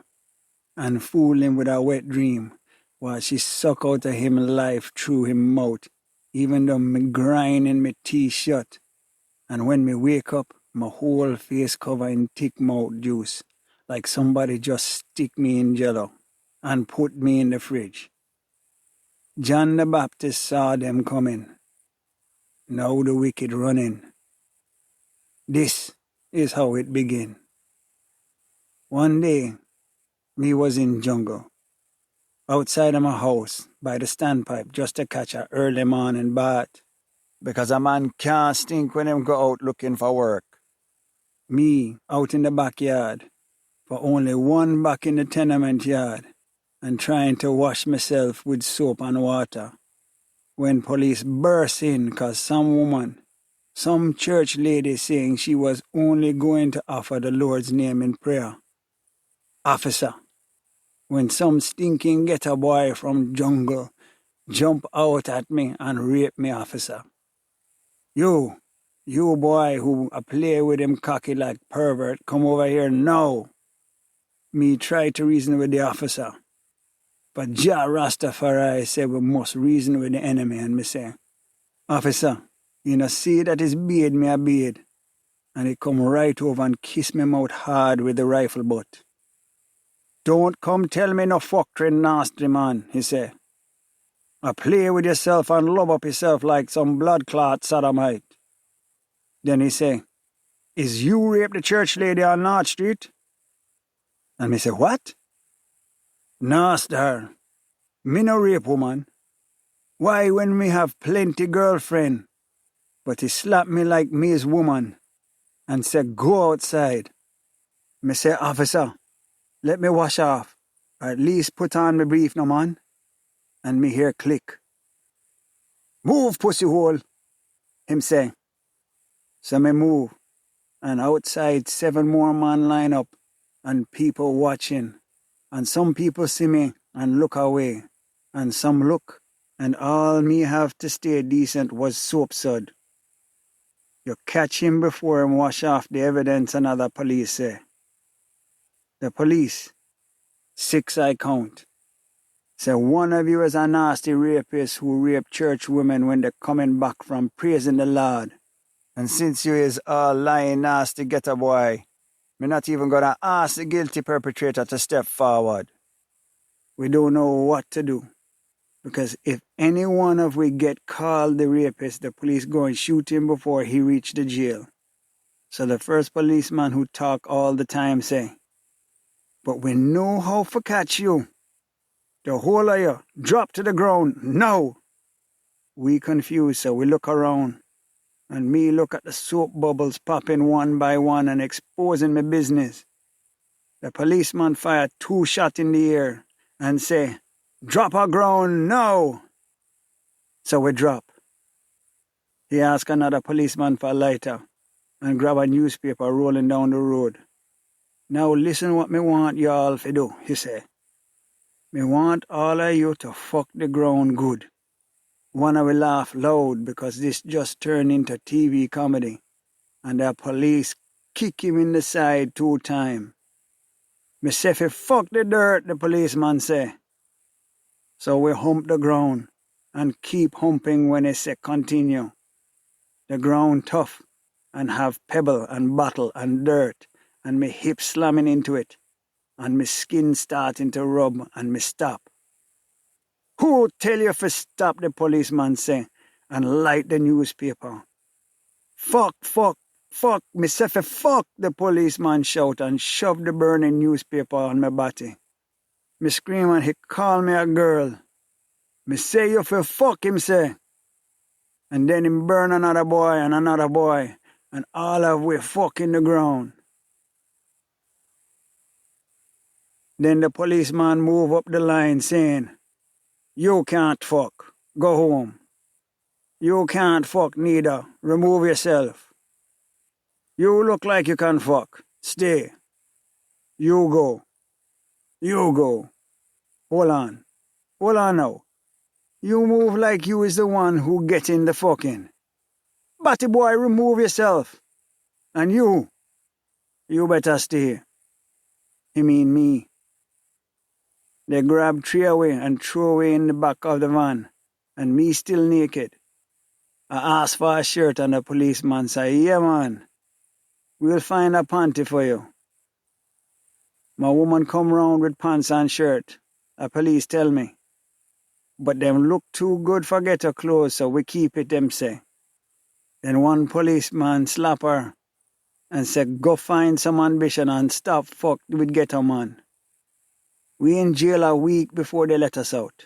and fool him with a wet dream while she suck out of him life through him mouth, even though me grinding me teeth shut. And when me wake up, my whole face cover in thick mouth juice, like somebody just stick me in jello and put me in the fridge. John the Baptist saw them coming. Now the wicked running. This is how it begin. One day, me was in jungle, outside of my house, by the standpipe, just to catch a early morning bath, because a man can't stink when him go out looking for work. Me, out in the backyard, for only one back in the tenement yard, and trying to wash myself with soap and water, when police burst in 'cause some woman, some church lady saying she was only going to offer the Lord's name in prayer. Officer, when some stinking ghetto boy from jungle jump out at me and rape me, officer. You boy who a play with him cocky like pervert, come over here now. Me try to reason with the officer. But Jah Rastafari said we must reason with the enemy, and me say, Officer, you know see that is beard me a beard. And he come right over and kiss me mouth hard with the rifle butt. Don't come tell me no fuckery nasty man, he say. I play with yourself and love up yourself like some blood clot sodomite. Then he say, is you rape the church lady on North Street? And me say, what? Nasty her. Me no rape woman. Why when me have plenty girlfriend? But he slap me like me is woman and say, go outside. Me say, officer, let me wash off, or at least put on me brief no man. And me hear click. Move, pussy hole, him say. So me move, and outside 7 more man line up, and people watching. And some people see me and look away, and some look, and all me have to stay decent was soap sud. You catch him before him wash off the evidence, another police say. The police, 6 I count. Say one of you is a nasty rapist who raped church women when they're coming back from praising the Lord. And since you is all lying nasty ghetto boy, me not even gonna ask the guilty perpetrator to step forward. We don't know what to do. Because if any one of we get called the rapist, the police go and shoot him before he reach the jail. So the first policeman who talk all the time say, but we know how to catch you. The whole of you, drop to the ground, now. We confused, so we look around. And me look at the soap bubbles popping one by one and exposing my business. The policeman fire 2 shots in the air and say, drop a ground, now. So we drop. He ask another policeman for a lighter. and grab a newspaper rolling down the road. Now listen what me want y'all to do, he say. Me want all of you to fuck the ground good. Wanna we laugh loud because this just turned into TV comedy and the police kick him in the side 2 times. Me say fi fuck the dirt, the policeman say. So we hump the ground and keep humping when they say continue. The ground tough and have pebble and bottle and dirt and me hip slamming into it and me skin starting to rub and me stop. Who tell you to stop, the policeman say, and light the newspaper. Fuck, fuck, fuck, me say fi fuck, the policeman shout and shove the burning newspaper on my body. Me scream and he call me a girl. Me say you fi fuck, him say. And then him burn another boy and all of we fuck in the ground. Then the policeman move up the line saying, you can't fuck, go home. You can't fuck neither, remove yourself. You look like you can fuck, stay. You go. You go. Hold on now. You move like you is the one who get in the fucking. Batty boy, remove yourself. And you better stay. He mean me. They grab 3 away and throw away in the back of the van, and me still naked. I ask for a shirt and the policeman say, yeah man, we'll find a panty for you. My woman come round with pants and shirt, a police tell me. But them look too good for ghetto clothes, so we keep it, them say. Then one policeman slap her and say, go find some ambition and stop fuck with ghetto man. We in jail a week before they let us out.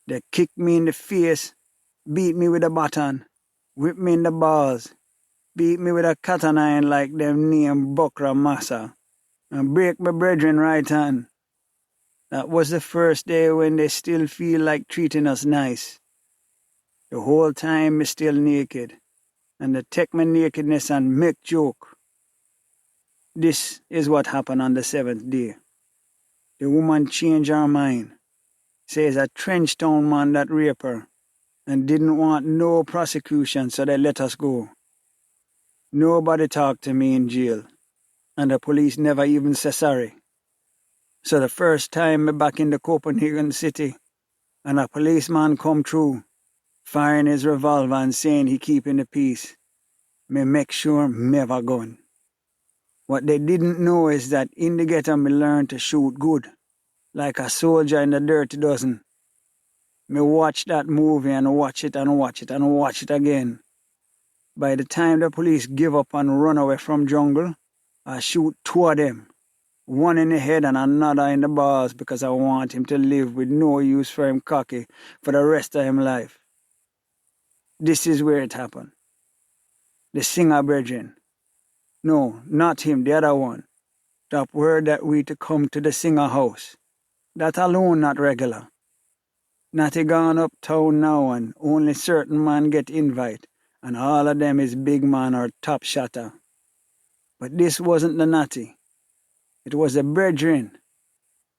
They kick me in the face, beat me with a baton, whip me in the balls, beat me with a cat and iron like them name Bukra Massa, and break my brethren right hand. That was the first day when they still feel like treating us nice. The whole time me still naked, and they take my nakedness and make joke. This is what happened on the 7th day. The woman changed her mind, says a trench town man that raped her, and didn't want no prosecution, so they let us go. Nobody talked to me in jail, and the police never even say sorry. So the first time me back in the Copenhagen city, and a policeman come through, firing his revolver and saying he keeping the peace, me make sure me have a gun. What they didn't know is that in the ghetto me learned to shoot good, like a soldier in the Dirty Dozen. Me watch that movie and watch it and watch it and watch it again. By the time the police give up and run away from jungle, I shoot 2 of them, one in the head and another in the balls because I want him to live with no use for him cocky for the rest of his life. This is where it happened. The singer brethren. No, not him, the other one. Top word that we to come to the singer house. That alone not regular. Natty gone uptown now and only certain man get invite, and all of them is big man or top shotter. But this wasn't the Natty. It was the brethren,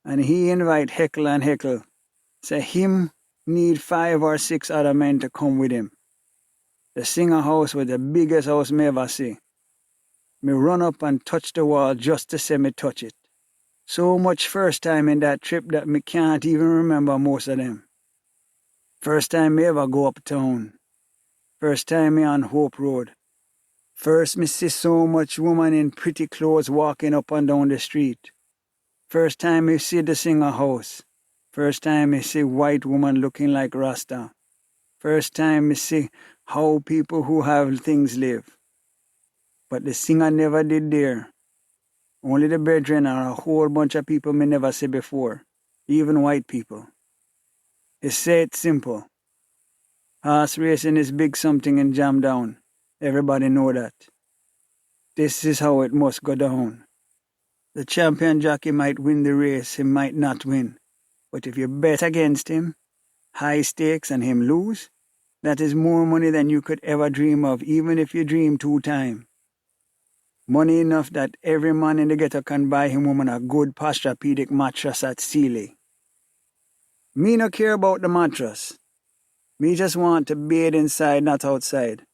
and he invite Heckle and Heckle. Say him need 5 or 6 other men to come with him. The singer house was the biggest house me ever see. Me run up and touch the wall just to say me touch it. So much first time in that trip that me can't even remember most of them. First time me ever go uptown. First time me on Hope Road. First me see so much woman in pretty clothes walking up and down the street. First time me see the singer house. First time me see white woman looking like Rasta. First time me see how people who have things live. But the singer never did there. Only the brethren and a whole bunch of people me never see before, even white people. He say it simple. Horse racing is big something in Jam Down. Everybody know that. This is how it must go down. The champion jockey might win the race, he might not win. But if you bet against him, high stakes and him lose, That is more money than you could ever dream of, even if you dream 2 times. Money enough that every man in the ghetto can buy him woman a good posturepedic mattress at Sealy. Me no care about the mattress. Me just want to bathe inside, not outside.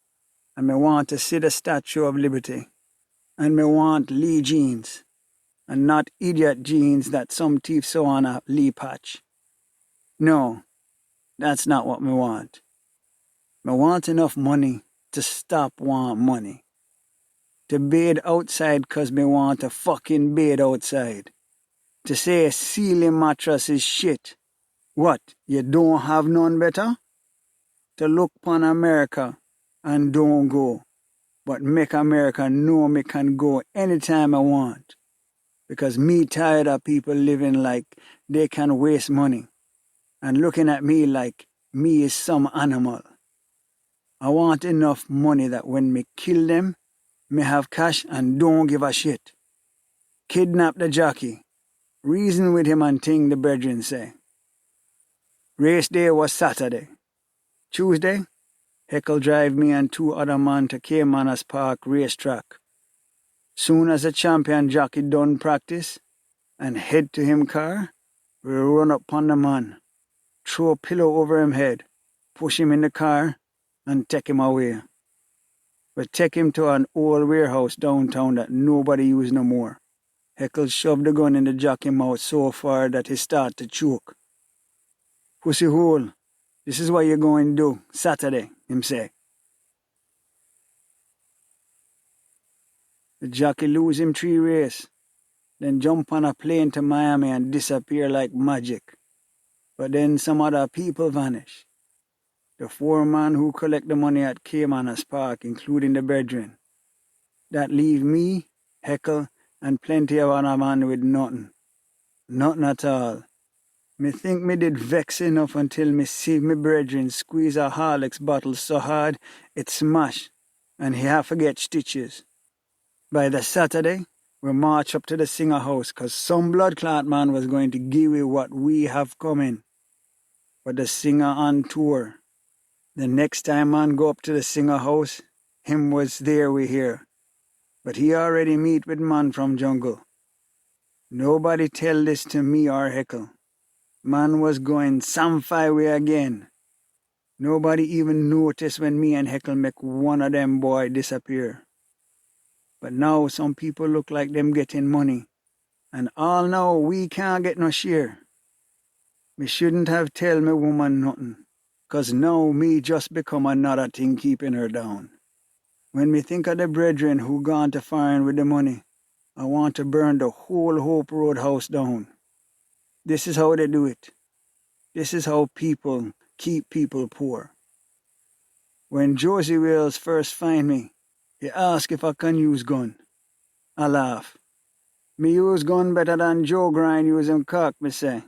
And me want to see the Statue of Liberty. And me want Lee jeans. And not idiot jeans that some thief sew on a Lee patch. No, that's not what me want. Me want enough money to stop want money. To bathe outside 'cause me want to fucking bathe outside. To say a ceiling mattress is shit. What, you don't have none better? To look upon America and don't go, but make America know me can go anytime I want. Because me tired of people living like they can waste money and looking at me like me is some animal. I want enough money that when me kill them, me have cash and don't give a shit. Kidnap the jockey, reason with him and ting the brethren say. Race day was Saturday. Tuesday, Heckle drive me and 2 other men to Caymanas Park racetrack. Soon as the champion jockey done practice and head to him car, we run up on the man, throw a pillow over him head, push him in the car, and take him away. We take him to an old warehouse downtown that nobody use no more. Heckle shoved the gun in the jockey mouth so far that he start to choke. Pussy hole, this is what you're going to do Saturday, him say. The jockey lose him 3 race, then jump on a plane to Miami and disappear like magic. But then some other people vanish. The 4 men who collect the money at Caymanas Park, including the brethren. That leave me, Heckle, and plenty of other men with nothing. Nothing at all. Me think me did vex enough until me see me brethren squeeze a Horlicks bottle so hard it smash, and he have to get stitches. By the Saturday, we march up to the Singer house 'cause some blood clot man was going to give we what we have coming. But the Singer on tour. The next time man go up to the Singer house, him was there we hear. But he already meet with man from jungle. Nobody tell this to me or Heckle. Man was going samfai way again. Nobody even noticed when me and Heckle make one of them boy disappear. But now some people look like them getting money. And all now we can't get no share. Me shouldn't have tell me woman nothing. 'Cause now me just become another thing keeping her down. When me think of the brethren who gone to foreign with the money, I want to burn the whole Hope Road house down. This is how they do it. This is how people keep people poor. When Josie Wales first find me, he ask if I can use gun. I laugh. Me use gun better than Joe Grind use him cock, me say.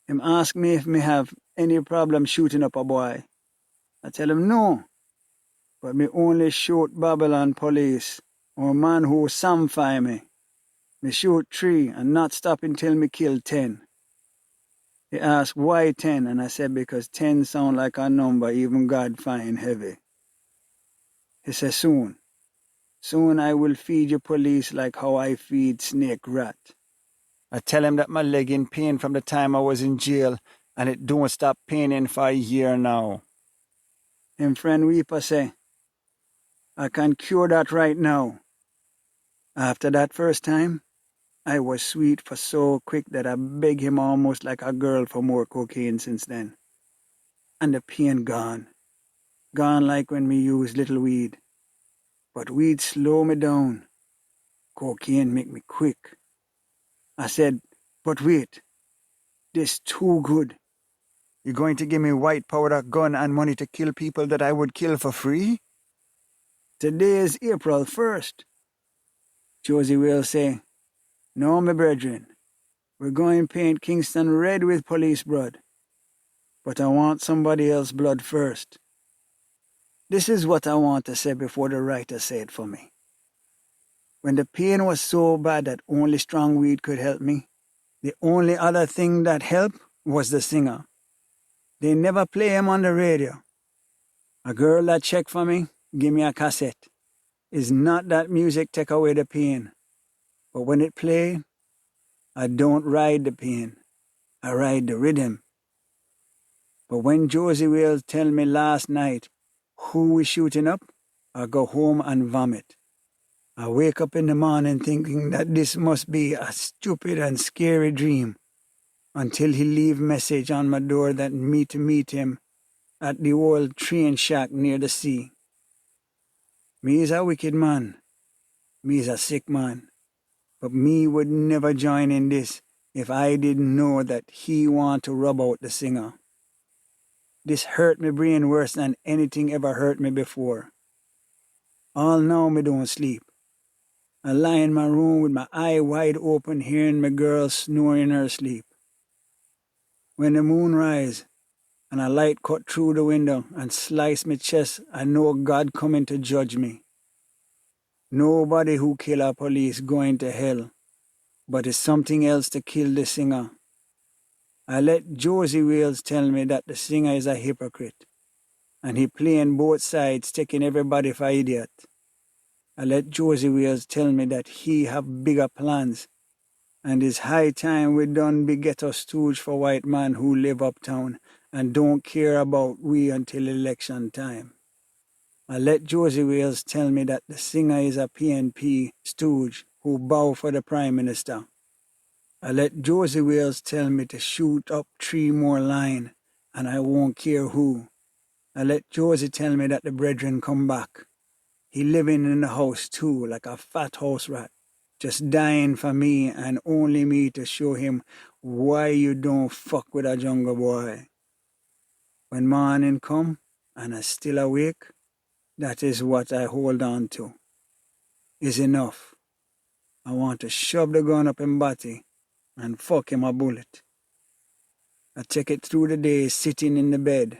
Him ask me if me have any problem shooting up a boy. I tell him no, but me only shoot Babylon police or man who samfire me. Me shoot 3 and not stop until me kill 10. He asked why 10, and I said because 10 sound like a number even God find heavy. He said soon I will feed you police like how I feed snake rat. I tell him that my leg in pain from the time I was in jail, and it don't stop paining for a year now. Him friend Weeper say, I can cure that right now. After that first time, I was sweet for so quick that I beg him almost like a girl for more cocaine since then. And the pain gone. Gone like when me use little weed. But weed slow me down. Cocaine make me quick. I said, but wait, this too good. You going to give me white powder, gun, and money to kill people that I would kill for free? Today is April 1st. Josie will say, no, my brethren, we're going to paint Kingston red with police blood. But I want somebody else's blood first. This is what I want to say before the writer said it for me. When the pain was so bad that only strong weed could help me, the only other thing that helped was the Singer. They never play him on the radio. A girl that check for me, give me a cassette. It's not that music take away the pain, but when it play, I don't ride the pain. I ride the rhythm. But when Josie Wales tell me last night who we shooting up, I go home and vomit. I wake up in the morning thinking that this must be a stupid and scary dream until he leave message on my door that me to meet him at the old train shack near the sea. Me is a wicked man. Me is a sick man. But me would never join in this if I didn't know that he want to rub out the singer. This hurt me brain worse than anything ever hurt me before. All now me don't sleep. I lie in my room with my eye wide open hearing my girl snoring in her sleep. When the moon rise and a light cut through the window and slice me chest, I know God coming to judge me. Nobody who kill a police going to hell, but it's something else to kill the singer. I let Josie Wales tell me that the singer is a hypocrite, and he playing both sides, taking everybody for idiot. I let Josie Wales tell me that he have bigger plans, and it's high time we done be ghetto stooge for white man who live uptown and don't care about we until election time. I let Josie Wales tell me that the singer is a PNP stooge who bow for the Prime Minister. I let Josie Wales tell me to shoot up 3 more line, and I won't care who. I let Josie tell me that the brethren come back. He living in the house too, like a fat house rat, just dying for me and only me to show him why you don't fuck with a jungle boy. When morning come and I still awake, that is what I hold on to. Is enough. I want to shove the gun up him body and fuck him a bullet. I take it through the day sitting in the bed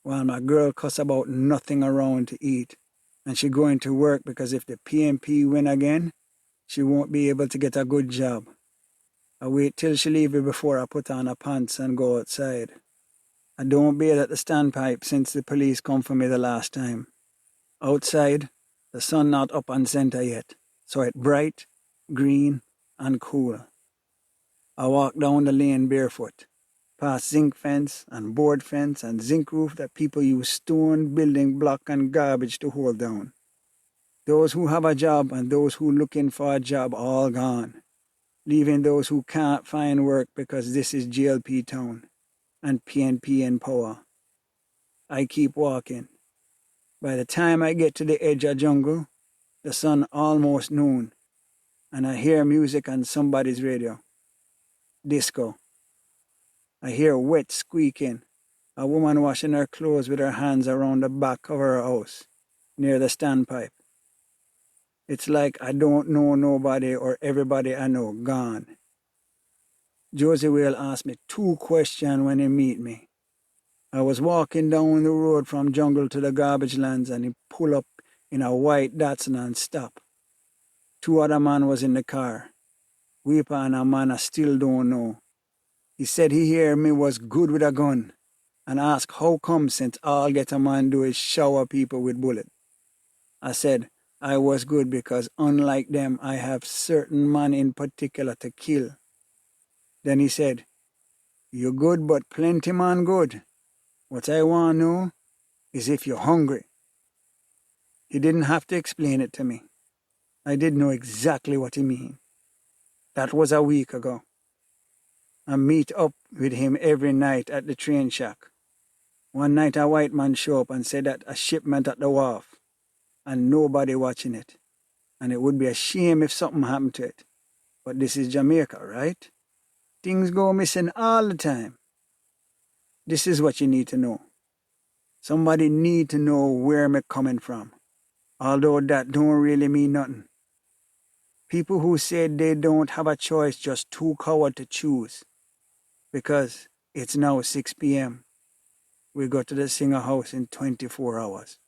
while my girl cuss about nothing around to eat, and she going to work because if the PMP win again, she won't be able to get a good job. I wait till she leave me before I put on her pants and go outside. I don't bathe at the standpipe since the police come for me the last time. Outside, the sun not up on center yet, so it's bright, green, and cool. I walk down the lane barefoot, past zinc fence and board fence and zinc roof that people use stone, building block, and garbage to hold down. Those who have a job and those who looking for a job all gone, leaving those who can't find work because this is GLP town and PNP in power. I keep walking. By the time I get to the edge of jungle, the sun almost noon, and I hear music on somebody's radio. Disco. I hear wet squeaking. A woman washing her clothes with her hands around the back of her house, near the standpipe. It's like I don't know nobody or everybody I know gone. Josie will ask me 2 questions when he meet me. I was walking down the road from jungle to the garbage lands and he pull up in a white Datsun and stop. 2 other man was in the car. Weeper and a man I still don't know. He said he hear me was good with a gun and asked how come since all get a man do is shower people with bullet. I said I was good because unlike them I have certain man in particular to kill. Then he said, "You good but plenty man good. What I want to know is if you're hungry." He didn't have to explain it to me. I did know exactly what he mean. That was a week ago. I meet up with him every night at the train shack. One night a white man show up and said that a shipment at the wharf and nobody watching it. And it would be a shame if something happened to it. But this is Jamaica, right? Things go missing all the time. This is what you need to know. Somebody need to know where I'm coming from. Although that don't really mean nothing. People who said they don't have a choice just too coward to choose. Because it's now 6 p.m. We go to the singer house in 24 hours.